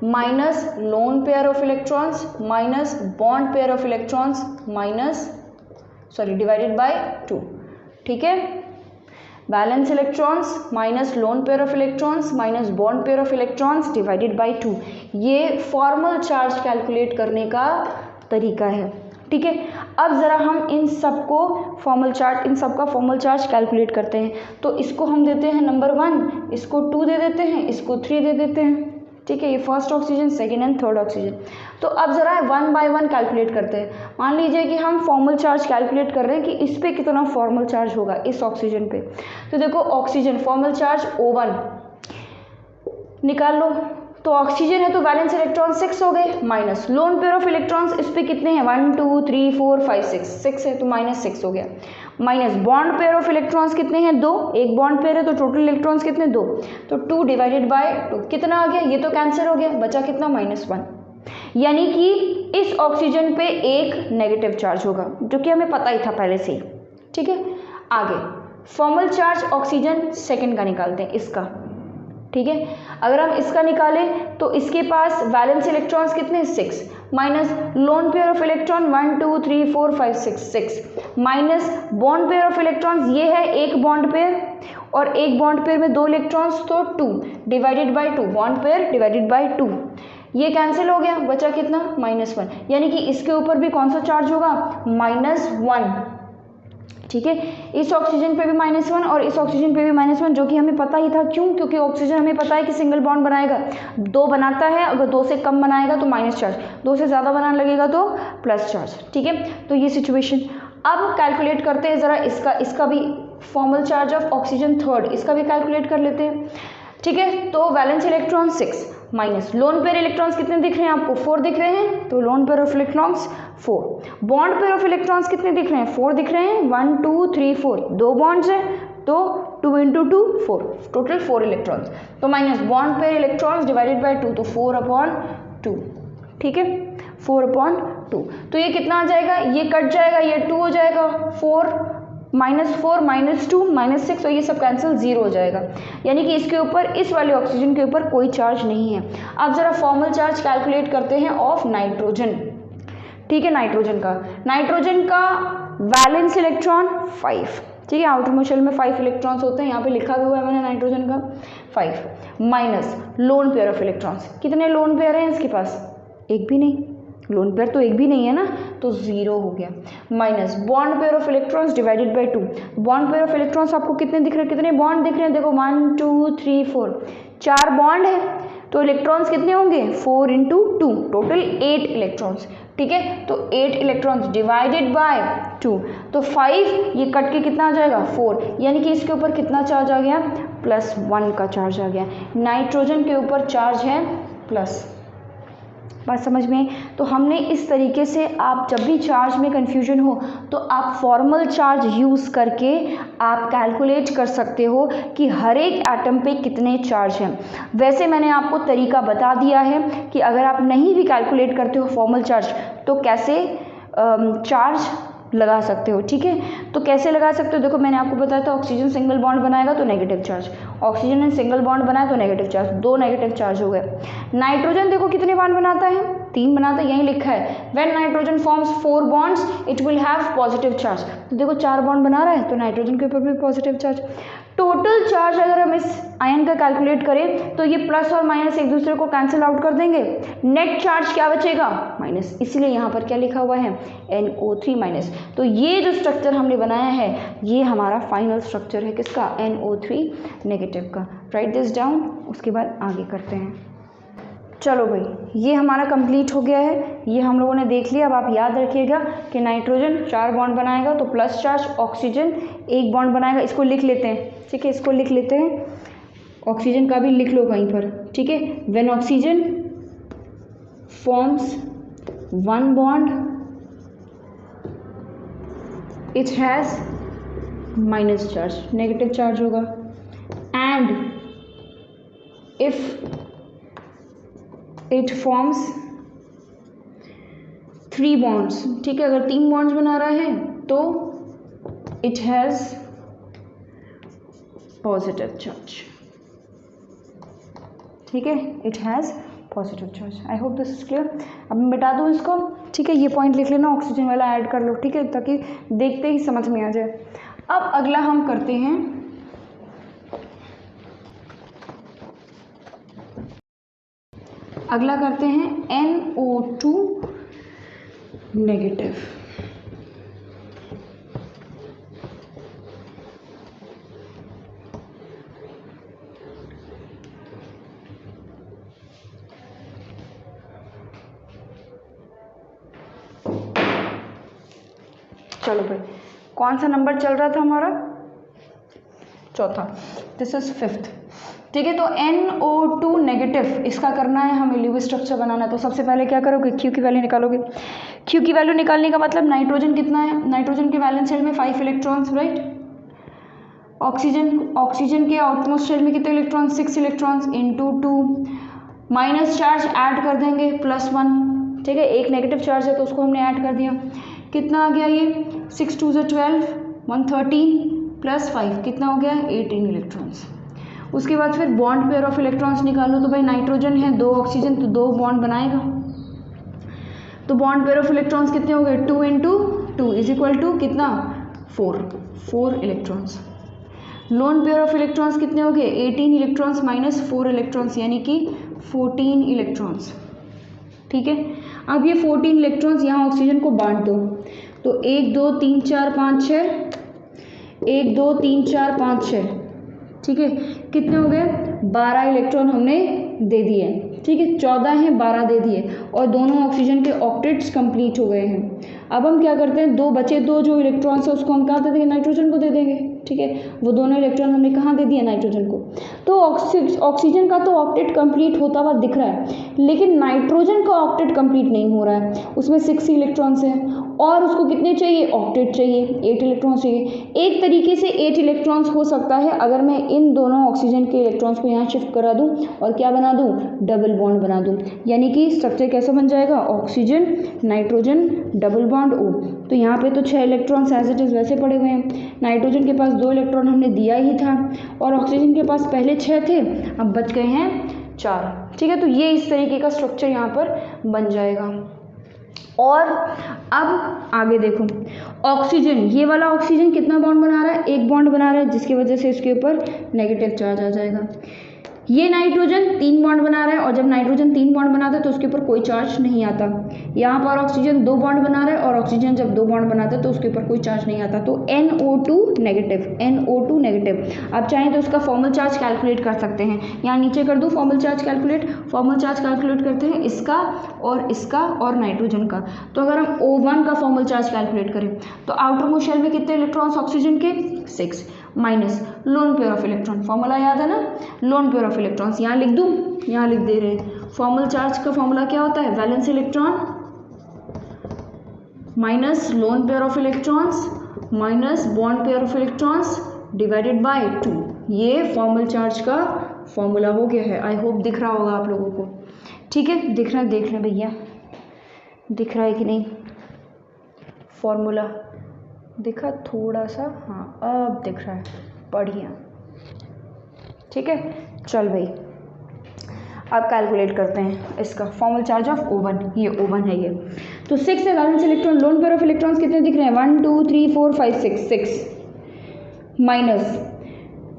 minus lone pair of electrons minus bond pair of electrons divided by 2। ठीक है, valence electrons minus lone pair of electrons minus bond pair of electrons divided by 2, ये formal charge calculate करने का तरीका है। ठीक है, अब ज़रा हम इन सब का फॉर्मल चार्ज कैलकुलेट करते हैं। तो इसको हम देते हैं नंबर 1, इसको 2 दे देते हैं, इसको 3 दे देते हैं। ठीक है, ये first oxygen, second and third oxygen. तो अब ज़रा 1 बाय 1 कैलकुलेट करते हैं। मान लीजिए कि हम फॉर्मल चार्ज कैलकुलेट कर रहे हैं कि इस पे कितना फॉर्मल चार्ज होगा इस ऑक्सीजन पे। तो देखो ऑक्सीजन फॉर्मल चार्ज O1 निकाल लो। तो ऑक्सीजन है तो वैलेंस इलेक्ट्रॉन 6 हो गए, minus lone pair of electrons इस पे कितने हैं? 1 2 3 4 5 6 है तो -6 हो गया, minus bond pair of electrons कितने हैं? 2, एक बॉन्ड पेयर है तो टोटल इलेक्ट्रॉन्स कितने? 2, तो 2 डिवाइडेड बाय 2 कितना आ गया? ये तो कैंसिल हो गया, बचा कितना? -1। यानी कि इस ऑक्सीजन पे एक नेगेटिव चार्ज होगा, जो कि हमें पता ही था पहले से ही। ठीक है, आगे फॉर्मल चार्ज ऑक्सीजन सेकंड का निकालते हैं, इसका। ठीक है, अगर हम इसका निकालें तो इसके पास वैलेंस इलेक्ट्रॉन्स कितने, 6, minus lone pair of electron 1 2 3 4 5 6 minus bond pair of electrons, ये है एक बॉन्ड पेयर और एक बॉन्ड पेयर में 2 इलेक्ट्रॉन्स, तो 2 divided by 2, bond pair divided by 2, ये कैंसिल हो गया, बचा कितना, -1, यानी कि इसके ऊपर भी कौन सा चार्ज होगा, -1। ठीक है, इस ऑक्सीजन पे भी -1 और इस ऑक्सीजन पे भी -1, जो कि हमें पता ही था। क्यों? क्योंकि ऑक्सीजन हमें पता है कि सिंगल बॉन्ड बनाएगा, 2 बनाता है, अगर 2 से कम बनाएगा तो माइनस चार्ज, 2 से ज़्यादा बनाने लगेगा तो प्लस चार्ज। ठीक है, तो ये सिचुएशन। अब कैलकुलेट करते हैं ज़रा इसका भी formal charge of oxygen third, इसका भी कैलकुलेट कर लेते हैं। ठीक है, तो valence electron 6 minus lone pair electrons कितने दिख रहे हैं आपको, 4 दिख रहे हैं, तो lone pair of electrons 4। Bond pair of electrons कितने दिख रहे हैं, 4 दिख रहे हैं, 1 2 3 4, 2 बॉन्ड्स है तो 2 × 2 4, टोटल 4 इलेक्ट्रॉन्स, तो minus bond pair electrons divided by 2, तो 4/2। ठीक है, 4/2, तो ये कितना आ जाएगा, ये कट जाएगा, ये 2 हो जाएगा, 4 -4 -2 -6, और ये सब कैंसिल, 0 हो जाएगा, यानी कि इसके ऊपर, इस वाले ऑक्सीजन के ऊपर कोई चार्ज नहीं है। अब ज़रा फॉर्मल चार्ज कैलकुलेट करते हैं ऑफ नाइट्रोजन। ठीक है, नाइट्रोजन का वैलेंस इलेक्ट्रॉन 5। ठीक है, आउटर मोस्ट शेल में 5 इलेक्ट्रॉन्स होते हैं, यहाँ पे लिखा हुआ है मैंने नाइट्रोजन का 5, minus lone pair of electrons, कितने लोन पेयर हैं इसके पास, एक भी नहीं, लोन पेयर तो एक भी नहीं है ना, तो 0 हो गया, minus bond pair of electrons divided by 2। Bond pair of electrons आपको कितने दिख रहे हैं, कितने बॉन्ड दिख रहे हैं, देखो 1 2 3 4, 4 बॉन्ड है, तो इलेक्ट्रॉन्स कितने होंगे, 4 × 2, टोटल 8 इलेक्ट्रॉन्स। ठीक है, तो 8 इलेक्ट्रॉन्स डिवाइडेड बाय 2, तो 5, ये कट के कितना आ जाएगा, 4, यानी कि इसके ऊपर कितना चार्ज आ गया, +1 का चार्ज आ गया। नाइट्रोजन के ऊपर चार्ज है प्लस। बात समझ में? तो हमने इस तरीके से, आप जब भी चार्ज में कन्फ्यूजन हो तो आप फॉर्मल चार्ज यूज़ करके आप कैलकुलेट कर सकते हो कि हर एक एटम पे कितने चार्ज हैं। वैसे मैंने आपको तरीका बता दिया है कि अगर आप नहीं भी कैलकुलेट करते हो फॉर्मल चार्ज तो कैसे चार्ज लगा सकते हो। ठीक है, तो कैसे लगा सकते हो, देखो मैंने आपको बताया था, ऑक्सीजन सिंगल बॉन्ड बनाएगा तो नेगेटिव चार्ज, ऑक्सीजन ने सिंगल बॉन्ड बनाया तो नेगेटिव चार्ज, 2 नेगेटिव चार्ज हो गए। नाइट्रोजन देखो कितने बॉन्ड बनाता है, 3 बनाता है, यहीं लिखा है, when nitrogen forms 4 bonds it will have positive charge, तो देखो 4 बॉन्ड बना रहा है तो नाइट्रोजन के ऊपर भी पॉजिटिव चार्ज। टोटल चार्ज अगर हम इस आयन का कैलकुलेट करें तो ये प्लस और माइनस एक दूसरे को कैंसिल आउट कर देंगे, नेट चार्ज क्या बचेगा, माइनस, इसीलिए यहाँ पर क्या लिखा हुआ है, NO3-। तो ये जो स्ट्रक्चर हमने बनाया है ये हमारा फाइनल स्ट्रक्चर है, किसका, NO3- का। राइट दिस डाउन, उसके बाद आगे करते हैं। चलो भाई, ये हमारा कंप्लीट हो गया है, ये हम लोगों ने देख लिया। अब आप याद रखिएगा कि नाइट्रोजन 4 बॉन्ड बनाएगा तो प्लस चार्ज, ऑक्सीजन 1 बॉन्ड बनाएगा, इसको लिख लेते हैं। ठीक है, इसको लिख लेते हैं, ऑक्सीजन का भी लिख लो कहीं पर। ठीक है, when oxygen forms 1 bond it has minus charge, negative charge होगा, and if it forms 3 bonds, ठीक है, अगर 3 बॉन्ड्स बना रहा है तो इट हैज़ पॉजिटिव चार्ज। ठीक है, it has positive charge. I hope this is clear. अब मैं बता दूँ इसको। ठीक है, ये पॉइंट लिख लेना, ऑक्सीजन वाला ऐड कर लो। ठीक है, ताकि देखते ही समझ में आ जाए। अब अगला हम करते हैं NO2 नेगेटिव। चलो भाई, कौन सा नंबर चल रहा था हमारा, चौथा, दिस इज 5th। ठीक है, तो NO2 नेगेटिव, इसका करना है हमें, ल्यूविस स्ट्रक्चर बनाना है। तो सबसे पहले क्या करोगे, Q की वैल्यू निकालोगे। Q की वैल्यू निकालने का मतलब नाइट्रोजन कितना है, नाइट्रोजन के वैलेंस शेल में 5 इलेक्ट्रॉन्स, राइट। ऑक्सीजन के आउटमोस्ट शेल में कितने electrons, 6 electrons, into 2, minus charge add कर देंगे +1, ठीक है, एक नेगेटिव चार्ज है तो उसको हमने ऐड कर दिया। कितना आ गया ये 6 2 12 113 प्लस 5 कितना हो गया 18 इलेक्ट्रॉन्स। उसके बाद फिर बॉन्ड पेयर ऑफ इलेक्ट्रॉन्स निकालो। तो भाई नाइट्रोजन है 2 ऑक्सीजन तो 2 बॉन्ड बनाएगा। तो बॉन्ड पेयर ऑफ इलेक्ट्रॉन्स कितने हो गए 2 × 2 इज इक्वल टू कितना 4 electrons. Lone pair of electrons कितने हो गए 18 इलेक्ट्रॉन्स माइनस 4 इलेक्ट्रॉन्स यानी कि 14 इलेक्ट्रॉन्स। ठीक है, अब ये 14 इलेक्ट्रॉन्स यहाँ ऑक्सीजन को बांट दो। तो 1 2 3 4 5 6 1 2 3 4 5 6 ठीक है, कितने हो गए 12 इलेक्ट्रॉन हमने दे दिए। ठीक है, 14 हैं 12 दे दिए और दोनों ऑक्सीजन के ऑक्टेट्स कंप्लीट हो गए हैं। अब हम क्या करते हैं, दो बचे दो जो इलेक्ट्रॉन्स है उसको हम कहाँ दे देंगे नाइट्रोजन को दे देंगे। ठीक है, वो दोनों इलेक्ट्रॉन हमने कहाँ दे दिए नाइट्रोजन को। तो ऑक्सीजन का तो ऑक्टेट कंप्लीट होता हुआ दिख रहा है, लेकिन नाइट्रोजन का ऑक्टेट कंप्लीट नहीं हो रहा है। उसमें 6 इलेक्ट्रॉन्स हैं और उसको कितने चाहिए ऑक्टेट चाहिए 8 इलेक्ट्रॉन्स चाहिए। एक तरीके से 8 इलेक्ट्रॉन्स हो सकता है अगर मैं इन दोनों ऑक्सीजन के इलेक्ट्रॉन्स को यहाँ शिफ्ट करा दूँ और क्या बना दूँ डबल बॉन्ड बना दूँ। यानी कि स्ट्रक्चर कैसा बन जाएगा oxygen nitrogen double bond O। तो यहाँ पे तो 6 इलेक्ट्रॉन्स एज इट इज़ वैसे पड़े हुए हैं। नाइट्रोजन के पास 2 इलेक्ट्रॉन हमने दिया ही था और ऑक्सीजन के पास पहले 6 थे, अब बच गए हैं 4। ठीक है, तो ये इस तरीके का स्ट्रक्चर यहाँ पर बन जाएगा। और अब आगे देखो ऑक्सीजन, ये वाला ऑक्सीजन कितना बॉन्ड बना रहा है 1 बॉन्ड बना रहा है, जिसकी वजह से इसके ऊपर नेगेटिव चार्ज आ जाएगा। ये नाइट्रोजन 3 बॉन्ड बना रहा है और जब नाइट्रोजन 3 बॉन्ड बनाता है तो उसके ऊपर कोई चार्ज नहीं आता। यहाँ पर ऑक्सीजन 2 बॉन्ड बना रहा है और ऑक्सीजन जब 2 बॉन्ड बनाता है तो उसके ऊपर कोई चार्ज नहीं आता। तो NO2 नेगेटिव। आप चाहें तो उसका फॉर्मल चार्ज कैलकुलेट कर सकते हैं। यहाँ नीचे कर दूँ फॉर्मल चार्ज कैलकुलेट करते हैं इसका और नाइट्रोजन का। तो अगर हम O1 का फॉर्मल चार्ज कैलकुलेट करें तो आउटर मोस्ट शेल में कितने इलेक्ट्रॉन्स ऑक्सीजन के 6 minus lone pair of electron, formula याद है ना लोन पेयर ऑफ इलेक्ट्रॉन्स। यहाँ लिख दूँ, यहाँ लिख दे रहे हैं। फॉर्मल चार्ज का फॉर्मूला क्या होता है valence electron minus lone pair of electrons minus bond pair of electrons divided by 2। ये फॉर्मल चार्ज का फॉर्मूला हो गया है। आई होप दिख रहा होगा आप लोगों को। ठीक है, दिख रहा है, देख लें भैया दिख रहा है कि नहीं। फॉर्मूला दिखा थोड़ा सा, हाँ अब दिख रहा है, बढ़िया। ठीक है, चल भाई अब कैलकुलेट करते हैं इसका फॉर्मल चार्ज ऑफ O1। ये O1 है ये। तो 6 है valence electron, lone pair of electrons कितने दिख रहे हैं 1 2 3 4 5 6 minus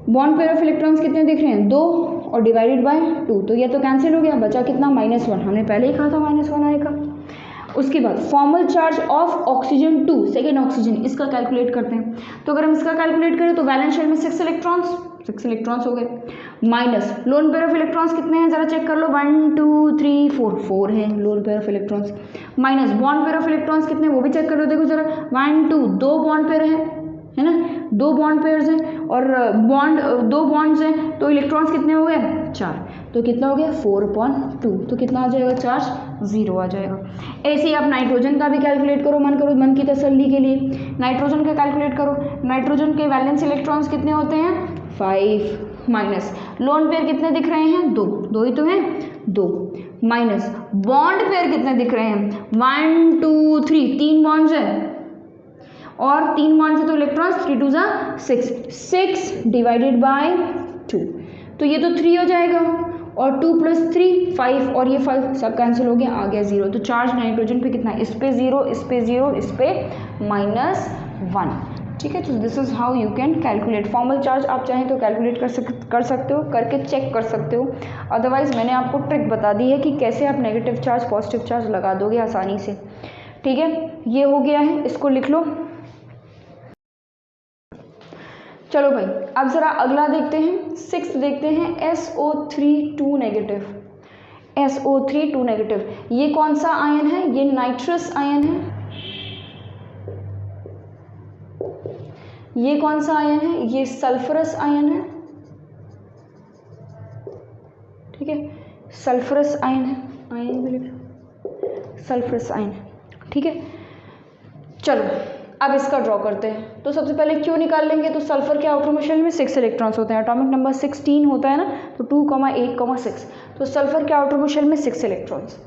bond pair of electrons कितने दिख रहे हैं 2 और डिवाइडेड बाय 2। तो ये तो कैंसिल हो गया, बचा कितना -1। हमने पहले ही कहा था -1 आएगा। उसके बाद formal charge of oxygen 2 second oxygen, इसका कैलकुलेट करते हैं। तो अगर हम इसका कैलकुलेट करें तो वैलेंस शेल में 6 इलेक्ट्रॉन्स हो गए minus lone pair of electrons कितने हैं जरा चेक कर लो 1 2 3 4 है lone pair of electrons minus bond pair of electrons कितने वो भी चेक कर लो। देखो जरा 1 2 2 बॉन्ड पेयर है ना, 2 बॉन्ड पेयर्स हैं और 2 बॉन्ड्स हैं तो इलेक्ट्रॉन्स कितने हो गए 4। तो कितना हो गया 4/2। तो कितना आ जाएगा चार्ज 0 आ जाएगा। ऐसे ही आप नाइट्रोजन का भी कैलकुलेट करो, मन की तसल्ली के लिए नाइट्रोजन का कैलकुलेट करो। नाइट्रोजन के वैलेंस इलेक्ट्रॉन्स कितने होते हैं 5 माइनस लोन पेयर कितने दिख रहे हैं 2 ही तो हैं 2 माइनस बॉन्ड पेयर कितने दिख रहे हैं 1 2 3 3 बॉन्ड्स है और 3 बॉन्ड्स है तो इलेक्ट्रॉन्स 3 2 6 डिवाइडेड बाय 2। तो ये तो 3 हो जाएगा और 2 + 3 5 और ये 5 सब कैंसिल हो गया, आ गया 0। तो चार्ज नाइट्रोजन पे कितना इस पे 0 इस पे 0 इस पे -1। ठीक है, तो this is how you can calculate formal charge. आप चाहें तो कैलकुलेट कर सकते हो, करके चेक कर सकते हो। अदरवाइज मैंने आपको ट्रिक बता दी है कि कैसे आप नेगेटिव चार्ज पॉजिटिव चार्ज लगा दोगे आसानी से। ठीक है, ये हो गया है, इसको लिख लो। चलो भाई अब ज़रा अगला देखते हैं 6 देखते हैं SO3 2 नेगेटिव। SO3 2 नेगेटिव ये कौन सा आयन है, ये नाइट्रस आयन है। ये कौन सा आयन है, ये सल्फरस आयन है। ठीक है, सल्फरस आयन है, आयन भी लिखो सल्फरस आयन। ठीक है, चलो अब इसका ड्रॉ करते हैं। तो सबसे पहले क्यों निकाल लेंगे, तो सल्फर के आउटर मोस्ट शेल में 6 इलेक्ट्रॉन्स होते हैं, एटॉमिक नंबर 16 होता है ना, तो 2, 8, 6। तो सल्फर के आउटर मोस्ट शेल में 6 इलेक्ट्रॉन्स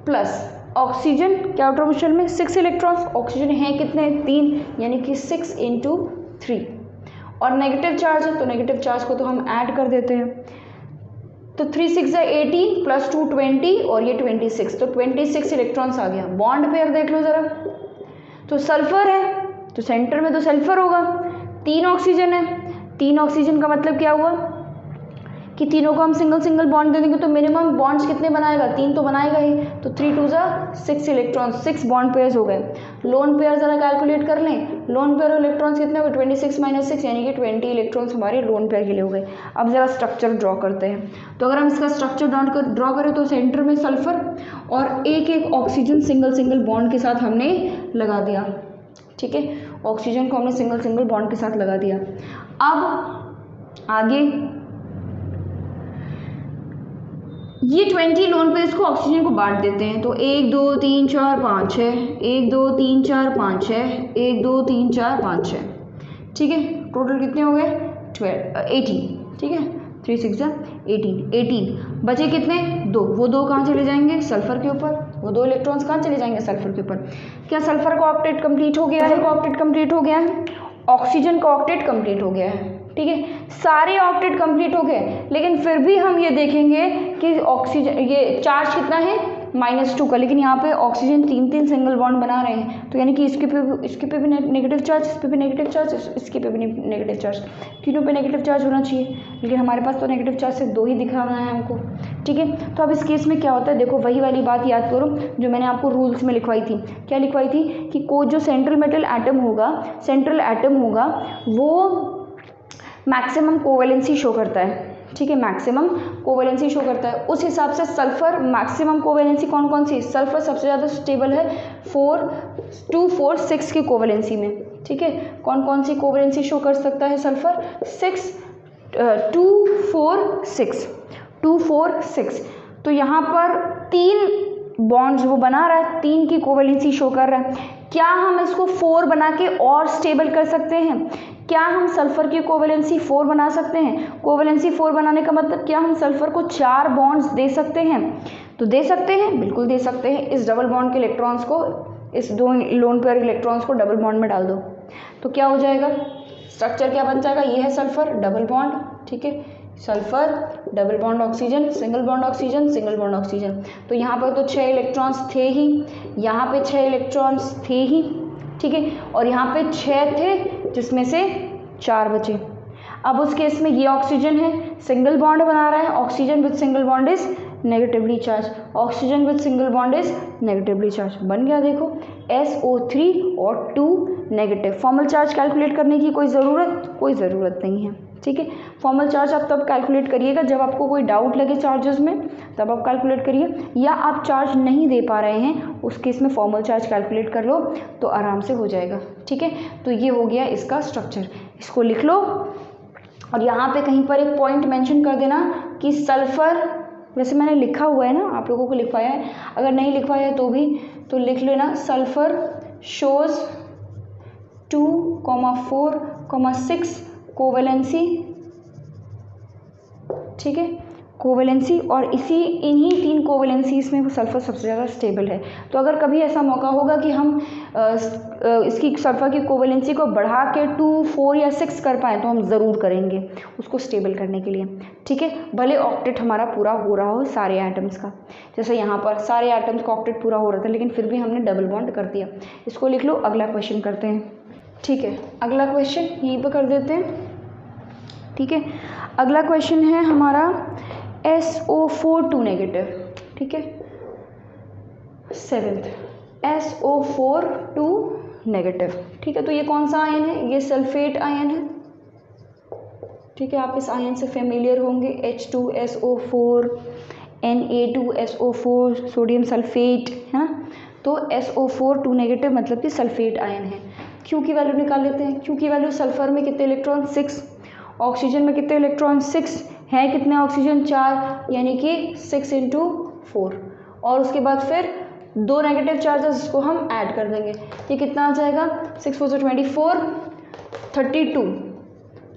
प्लस ऑक्सीजन क्या आउटर मोशन में 6 इलेक्ट्रॉन्स, ऑक्सीजन है कितने 3, यानी कि 6 × 3, और नेगेटिव चार्ज है तो नेगेटिव चार्ज को तो हम ऐड कर देते हैं। तो 3 6 18 प्लस 2 20 और ये 26, तो 26 इलेक्ट्रॉन्स आ गया। बॉन्ड पेयर देख लो ज़रा, तो सल्फर है तो सेंटर में तो सल्फर होगा, 3 ऑक्सीजन है, 3 ऑक्सीजन का मतलब क्या हुआ कि तीनों को हम सिंगल सिंगल बॉन्ड दे देंगे तो मिनिमम बॉन्ड्स कितने बनाएगा 3 तो बनाएगा ही, तो 3 2 6 इलेक्ट्रॉन्स, 6 बॉन्ड पेयर्स हो गए। लोन पेयर ज़रा कैलकुलेट कर लें, लोन पेयर इलेक्ट्रॉन्स कितने हो गए 26 - 6 यानी कि 20 इलेक्ट्रॉन्स हमारे लोन पेयर के लिए हो गए। अब ज़रा स्ट्रक्चर ड्रॉ करते हैं, तो अगर हम इसका स्ट्रक्चर ड्रॉ करें तो सेंटर में सल्फर और एक एक ऑक्सीजन सिंगल सिंगल बॉन्ड के साथ हमने लगा दिया, ठीक है, ऑक्सीजन को हमने सिंगल सिंगल बॉन्ड के साथ लगा दिया। अब आगे ये 20 लोन पेयर्स को ऑक्सीजन को बांट देते हैं, तो 1 2 3 4 5 6, 1 2 3 4 5 6, 1 2 3 4 5 6, ठीक है, टोटल कितने हो गए 18, ठीक है, 3 6 18 बचे कितने 2, वो 2 कहाँ चले जाएंगे सल्फर के ऊपर, वो 2 इलेक्ट्रॉन्स कहाँ चले जाएंगे सल्फर के ऊपर। क्या सल्फर का ऑक्टेट कंप्लीट हो गया है, ऑक्टेट कंप्लीट हो गया है, ऑक्सीजन का ऑक्टेट कंप्लीट हो गया है, ठीक है, सारे ऑक्टेट कंप्लीट हो गए, लेकिन फिर भी हम ये देखेंगे कि ऑक्सीजन ये चार्ज कितना है -2 का, लेकिन यहाँ पे ऑक्सीजन 3 सिंगल बॉन्ड बना रहे हैं, तो यानी कि इसके पे भी नेगेटिव चार्ज, इस पे भी नेगेटिव चार्ज, इसके पे भी नेगेटिव चार्ज, तीनों पे नेगेटिव चार्ज होना चाहिए, लेकिन हमारे पास तो नेगेटिव चार्ज सिर्फ 2 ही दिखाना है हमको, ठीक है। तो अब इस केस में क्या होता है, देखो वही वाली बात याद करो जो मैंने आपको रूल्स में लिखवाई थी। क्या लिखवाई थी कि कोई जो सेंट्रल मेटल एटम होगा वो मैक्सिमम कोवेलेंसी शो करता है, ठीक है, मैक्सिमम कोवेलेंसी शो करता है। उस हिसाब से सल्फर मैक्सिमम कोवेलेंसी कौन सी, सल्फर सबसे ज़्यादा स्टेबल है 2 4 6 की कोवेलेंसी में, ठीक है, कौन सी कोवेलेंसी शो कर सकता है सल्फर 2 4 6, तो यहाँ पर 3 बॉन्ड्स वो बना रहा है, 3 की कोवेलेंसी शो कर रहा है। क्या हम इसको 4 बना के और स्टेबल कर सकते हैं, क्या हम सल्फर की कोवेलेंसी 4 बना सकते हैं, कोवेलेंसी 4 बनाने का मतलब क्या हम सल्फर को 4 बॉन्ड्स दे सकते हैं, तो दे सकते हैं, बिल्कुल दे सकते हैं। इस डबल बॉन्ड के इलेक्ट्रॉन्स को, इस 2 लोन पेयर इलेक्ट्रॉन्स को डबल बॉन्ड में डाल दो, तो क्या हो जाएगा, स्ट्रक्चर क्या बन जाएगा, ये है सल्फर डबल बॉन्ड, ठीक है, sulphur double bond oxygen, single bond oxygen, single bond oxygen, तो यहाँ पर तो 6 इलेक्ट्रॉन्स थे ही, यहाँ पे 6 इलेक्ट्रॉन्स थे ही, ठीक है, और यहाँ पे 6 थे जिसमें से 4 बचे। अब उस केस में ये ऑक्सीजन है, सिंगल बॉन्ड बना रहा है, oxygen with single bond is negatively charge, oxygen with single bond is negatively charge, बन गया देखो SO3 और 2 नेगेटिव। फॉर्मल चार्ज कैलकुलेट करने की कोई ज़रूरत नहीं है, ठीक है, फॉर्मल चार्ज आप तब कैलकुलेट करिएगा जब आपको कोई डाउट लगे चार्जेस में, तब आप कैलकुलेट करिए, या आप चार्ज नहीं दे पा रहे हैं उस केस में फॉर्मल चार्ज कैलकुलेट कर लो तो आराम से हो जाएगा, ठीक है। तो ये हो गया इसका स्ट्रक्चर, इसको लिख लो और यहाँ पे कहीं पर एक पॉइंट मेंशन कर देना कि सल्फर, वैसे मैंने लिखा हुआ है ना, आप लोगों को लिखवाया है, अगर नहीं लिखवाया है तो भी तो लिख लेना, सल्फर शोज 2, 4, 6 कोवेलेंसी, ठीक है, कोवेलेंसी, और इन्हीं 3 कोवेलेंसीज में वो सल्फर सबसे ज़्यादा स्टेबल है। तो अगर कभी ऐसा मौका होगा कि हम इसकी सल्फर की कोवेलेंसी को बढ़ा के 2, 4 या 6 कर पाएँ तो हम ज़रूर करेंगे उसको स्टेबल करने के लिए, ठीक है, भले ऑक्टेट हमारा पूरा हो रहा हो सारे एटम्स का, जैसे यहाँ पर सारे एटम्स का ऑक्टेट पूरा हो रहा था लेकिन फिर भी हमने डबल बॉन्ड कर दिया। इसको लिख लो, अगला क्वेश्चन करते हैं, ठीक है, अगला क्वेश्चन यहीं पर कर देते हैं, ठीक है। अगला क्वेश्चन है हमारा SO4 2 नेगेटिव, ठीक है, 7th SO4 2 नेगेटिव, ठीक है, तो ये कौन सा आयन है, ये सल्फेट आयन है, ठीक है, आप इस आयन से फेमिलियर होंगे, H2SO4 Na2SO4 सोडियम सल्फेट, है ना, तो SO4 2 नेगेटिव मतलब कि सल्फेट आयन है। Q की वैल्यू निकाल लेते हैं, Q की वैल्यू सल्फर में कितने इलेक्ट्रॉन 6, ऑक्सीजन में कितने इलेक्ट्रॉन 6 है, कितने ऑक्सीजन 4, यानी कि 6 × 4, और उसके बाद फिर 2 नेगेटिव चार्जेस इसको हम ऐड कर देंगे, ये कितना आ जाएगा 6 4 24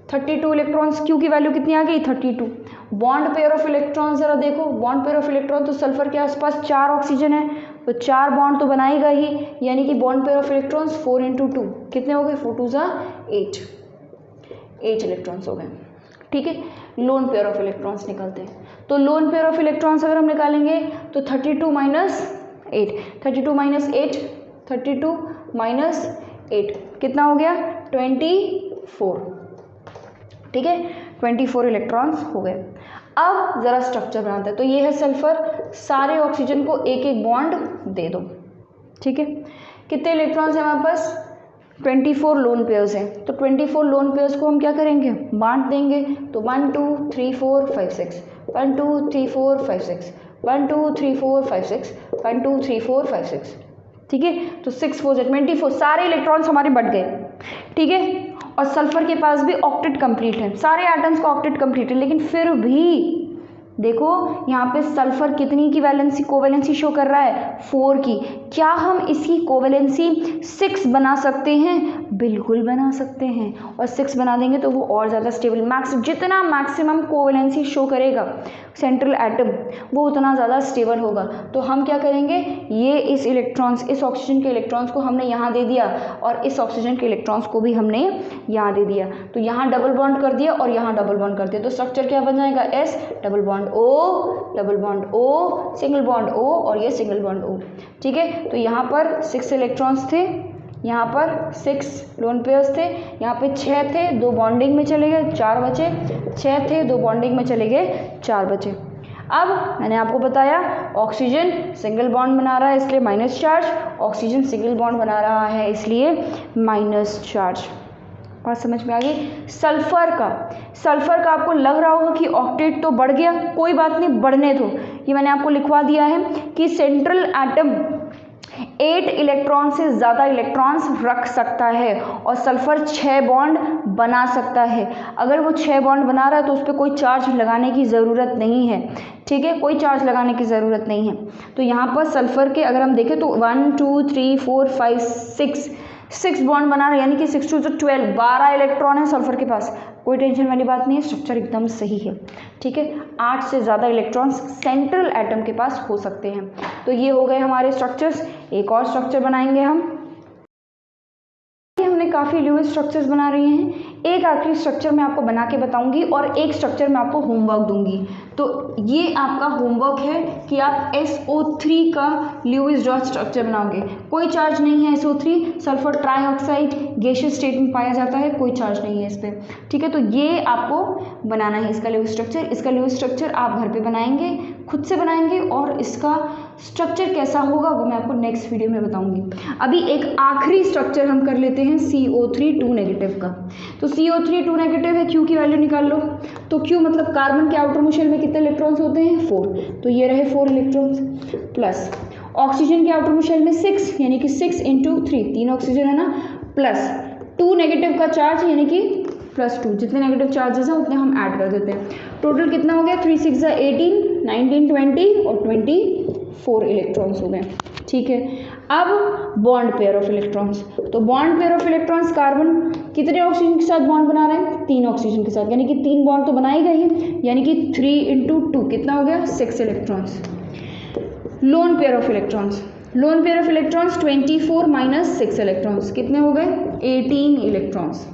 32 इलेक्ट्रॉन्स, Q की वैल्यू कितनी आ गई 32, बॉन्ड पेयर ऑफ इलेक्ट्रॉन ज़रा देखो, बॉन्ड पेयर ऑफ इलेक्ट्रॉन तो सल्फर के आसपास 4 ऑक्सीजन है तो 4 बॉन्ड तो बनाएगा ही, यानी कि बॉन्ड पेयर ऑफ इलेक्ट्रॉन्स 4 × 2 कितने हो गए, 4 2 8 इलेक्ट्रॉन्स हो गए। ठीक है, लोन पेयर ऑफ इलेक्ट्रॉन्स निकलते हैं। तो लोन पेयर ऑफ इलेक्ट्रॉन्स अगर हम निकालेंगे तो 32 - 8 32 - 8 कितना हो गया, 24। ठीक है, 24 इलेक्ट्रॉन्स हो गए। अब ज़रा स्ट्रक्चर बनाते हैं। तो ये है सल्फर, सारे ऑक्सीजन को एक एक बॉन्ड दे दो। ठीक है, कितने इलेक्ट्रॉन्स हैं हमारे पास, 24 लोन पेयर्स हैं। तो 24 लोन पेयर्स को हम क्या करेंगे, बांट देंगे। तो 1 2 3 4 5 6 1 2 3 4 5 6 1 2 3 4 5 6 1 2 3 4 5 6। ठीक है, तो 6 4 24 सारे इलेक्ट्रॉन्स हमारे बढ़ गए। ठीक है, और सल्फर के पास भी ऑक्टेट कंप्लीट है, सारे एटम्स का ऑक्टेट कंप्लीट है, लेकिन फिर भी देखो यहाँ पे सल्फर कितनी की वैलेंसी कोवैलेंसी शो कर रहा है, 4 की। क्या हम इसकी कोवैलेंसी 6 बना सकते हैं, बिल्कुल बना सकते हैं। और 6 बना देंगे तो वो और ज़्यादा स्टेबल, जितना मैक्सिमम कोवैलेंसी शो करेगा सेंट्रल एटम वो उतना ज़्यादा स्टेबल होगा। तो हम क्या करेंगे, ये इस इलेक्ट्रॉन्स, इस ऑक्सीजन के इलेक्ट्रॉन्स को हमने यहाँ दे दिया और इस ऑक्सीजन के इलेक्ट्रॉन्स को भी हमने यहाँ दे दिया। तो यहाँ डबल बॉन्ड कर दिया और यहाँ डबल बॉन्ड कर दिया। तो स्ट्रक्चर क्या बन जाएगा, S double bond O double bond O single bond O और ये सिंगल बॉन्ड O। ठीक है, तो यहाँ पर 6 इलेक्ट्रॉन्स थे, यहाँ पर 6 लोन पेयर्स थे, यहाँ पे 6 थे, 2 बॉन्डिंग में चले गए, 4 बचे। 6 थे, 2 बॉन्डिंग में चले गए, 4 बचे। अब मैंने आपको बताया ऑक्सीजन सिंगल बॉन्ड बना रहा है इसलिए minus charge, oxygen single bond बना रहा है इसलिए माइनस चार्ज। बात समझ में आ गई। सल्फर का आपको लग रहा होगा कि ऑक्टेट तो बढ़ गया, कोई बात नहीं, बढ़ने दो। ये मैंने आपको लिखवा दिया है कि सेंट्रल एटम 8 इलेक्ट्रॉन से ज़्यादा इलेक्ट्रॉन्स रख सकता है और सल्फर 6 बॉन्ड बना सकता है। अगर वो 6 बॉन्ड बना रहा है तो उस पर कोई चार्ज लगाने की ज़रूरत नहीं है। ठीक है, कोई चार्ज लगाने की ज़रूरत नहीं है। तो यहाँ पर सल्फर के अगर हम देखें तो 1 2 3 4 5 6 बॉन्ड बना रहे हैं, यानी कि 6 2 12 12 इलेक्ट्रॉन है सल्फर के पास। कोई टेंशन वाली बात नहीं है, स्ट्रक्चर एकदम सही है। ठीक है, 8 से ज़्यादा इलेक्ट्रॉन्स सेंट्रल एटम के पास हो सकते हैं। तो ये हो गए हमारे स्ट्रक्चर्स। एक और स्ट्रक्चर बनाएंगे हमने काफ़ी ल्यूइस स्ट्रक्चर्स बना रहे हैं। एक आखिरी स्ट्रक्चर मैं आपको बना के बताऊंगी और एक स्ट्रक्चर मैं आपको होमवर्क दूंगी। तो ये आपका होमवर्क है कि आप SO3 का ल्यूइस डॉट स्ट्रक्चर बनाओगे। कोई चार्ज नहीं है, SO3 sulphur trioxide gaseous state में पाया जाता है, कोई चार्ज नहीं है इस पर। ठीक है, तो ये आपको बनाना है इसका ल्यूइस स्ट्रक्चर। इसका ल्यूइस स्ट्रक्चर आप घर पे बनाएंगे, खुद से बनाएंगे, और इसका स्ट्रक्चर कैसा होगा वो मैं आपको नेक्स्ट वीडियो में बताऊंगी। अभी एक आखिरी स्ट्रक्चर हम कर लेते हैं CO3 2 नेगेटिव का। तो CO3 2 नेगेटिव है, Q की वैल्यू निकाल लो। तो Q मतलब कार्बन के आउटर शेल में कितने इलेक्ट्रॉन्स होते हैं, 4। तो ये रहे 4 इलेक्ट्रॉन्स, प्लस ऑक्सीजन के आउटर शेल में 6, यानी कि 6 × 3 3 ऑक्सीजन है ना, प्लस 2 नेगेटिव का चार्ज यानी कि +2, जितने नेगेटिव चार्जेस हैं उतने हम ऐड कर देते हैं। टोटल कितना हो गया, 3 6 18 19 20 और 24 इलेक्ट्रॉन्स हो गए। ठीक है, अब बॉन्ड पेयर ऑफ इलेक्ट्रॉन्स। तो bond pair of electrons, carbon कितने ऑक्सीजन के साथ बॉन्ड बना रहे हैं, 3 ऑक्सीजन के साथ, यानी कि 3 बॉन्ड तो बनाएगा ही, यानी कि 3 × 2 कितना हो गया, 6 electrons. Lone pair of electrons, 24 - 6 electrons कितने हो गए, 18 इलेक्ट्रॉन्स।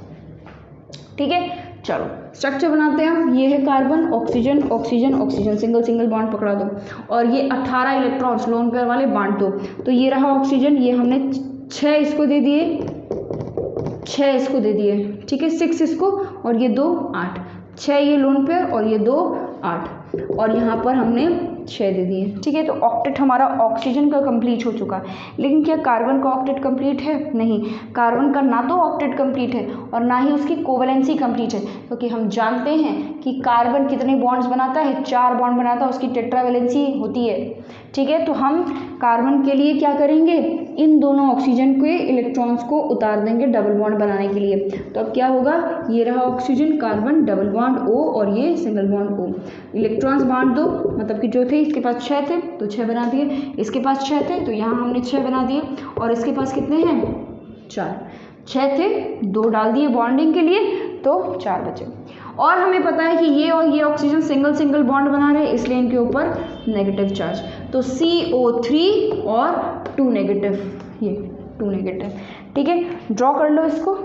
ठीक है, चलो स्ट्रक्चर बनाते हैं हम। ये है carbon, oxygen oxygen oxygen, single single bond पकड़ा दो, और ये 18 इलेक्ट्रॉन्स लोन पेयर वाले बांट दो। तो ये रहा ऑक्सीजन, ये हमने 6 इसको दे दिए, 6 इसको दे दिए। ठीक है, 6 इसको और ये 2 8, 6 ये लोन पेयर और ये 2 8, और यहाँ पर हमने 6 दे दिए। ठीक है, तो ऑक्टेट हमारा ऑक्सीजन का कंप्लीट हो चुका। लेकिन क्या कार्बन का ऑक्टेट कंप्लीट है, नहीं। कार्बन का ना तो ऑक्टेट कंप्लीट है और ना ही उसकी कोवैलेंसी कंप्लीट है, क्योंकि हम जानते हैं कि कार्बन कितने बॉन्ड्स बनाता है, 4 बॉन्ड बनाता है, उसकी टेट्रावैलेंसी होती है। ठीक है, तो हम कार्बन के लिए क्या करेंगे, इन दोनों ऑक्सीजन के इलेक्ट्रॉन्स को उतार देंगे डबल बॉन्ड बनाने के लिए। तो अब क्या होगा, ये रहा oxygen, carbon, double bond O और ये सिंगल बॉन्ड O। इलेक्ट्रॉन्स बांट दो, मतलब कि जो थे इसके पास 6 थे तो 6 बना दिए, इसके पास 6 थे तो यहाँ हमने 6 बना दिए, और इसके पास कितने हैं, 4। 6 थे, 2 डाल दिए बॉन्डिंग के लिए तो 4 बचे। और हमें पता है कि ये और ये ऑक्सीजन सिंगल सिंगल बॉन्ड बना रहे हैं, इसलिए इनके ऊपर नेगेटिव चार्ज। तो CO3 और 2 नेगेटिव, ये 2 नेगेटिव। ठीक है, ड्रॉ कर लो इसको।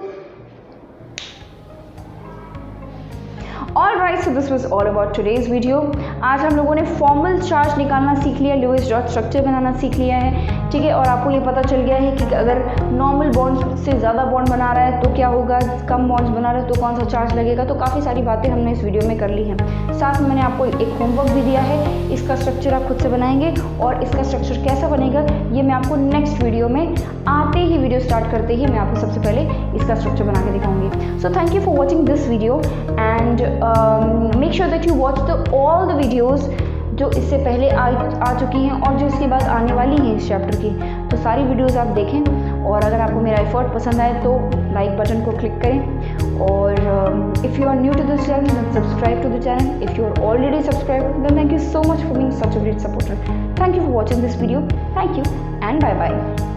All right, so this was all about today's video. आज हम लोगों ने फॉर्मल चार्ज निकालना सीख लिया, लुईस डॉट स्ट्रक्चर बनाना सीख लिया है। ठीक है, और आपको ये पता चल गया है कि अगर नॉर्मल बॉन्ड से ज़्यादा बॉन्ड बना रहा है तो क्या होगा, कम बॉन्ड्स बना रहा है तो कौन सा चार्ज लगेगा। तो काफ़ी सारी बातें हमने इस वीडियो में कर ली हैं। साथ में मैंने आपको एक होमवर्क भी दिया है, इसका स्ट्रक्चर आप खुद से बनाएंगे और इसका स्ट्रक्चर कैसा बनेगा ये मैं आपको नेक्स्ट वीडियो में, आते ही वीडियो स्टार्ट करते ही मैं आपको सबसे पहले इसका स्ट्रक्चर बना के दिखाऊंगी। So thank you for watching this video and make sure that you watch all the videos जो इससे पहले आ चुकी हैं और जो इसके बाद आने वाली हैं इस चैप्टर की। तो सारी वीडियोज़ आप देखें और अगर आपको मेरा एफर्ट पसंद आए तो लाइक बटन को क्लिक करें और if you are new to this channel then subscribe to the channel. If you are already subscribe then thank you so much for being such a great supporter. Thank you for watching this video. Thank you and bye bye.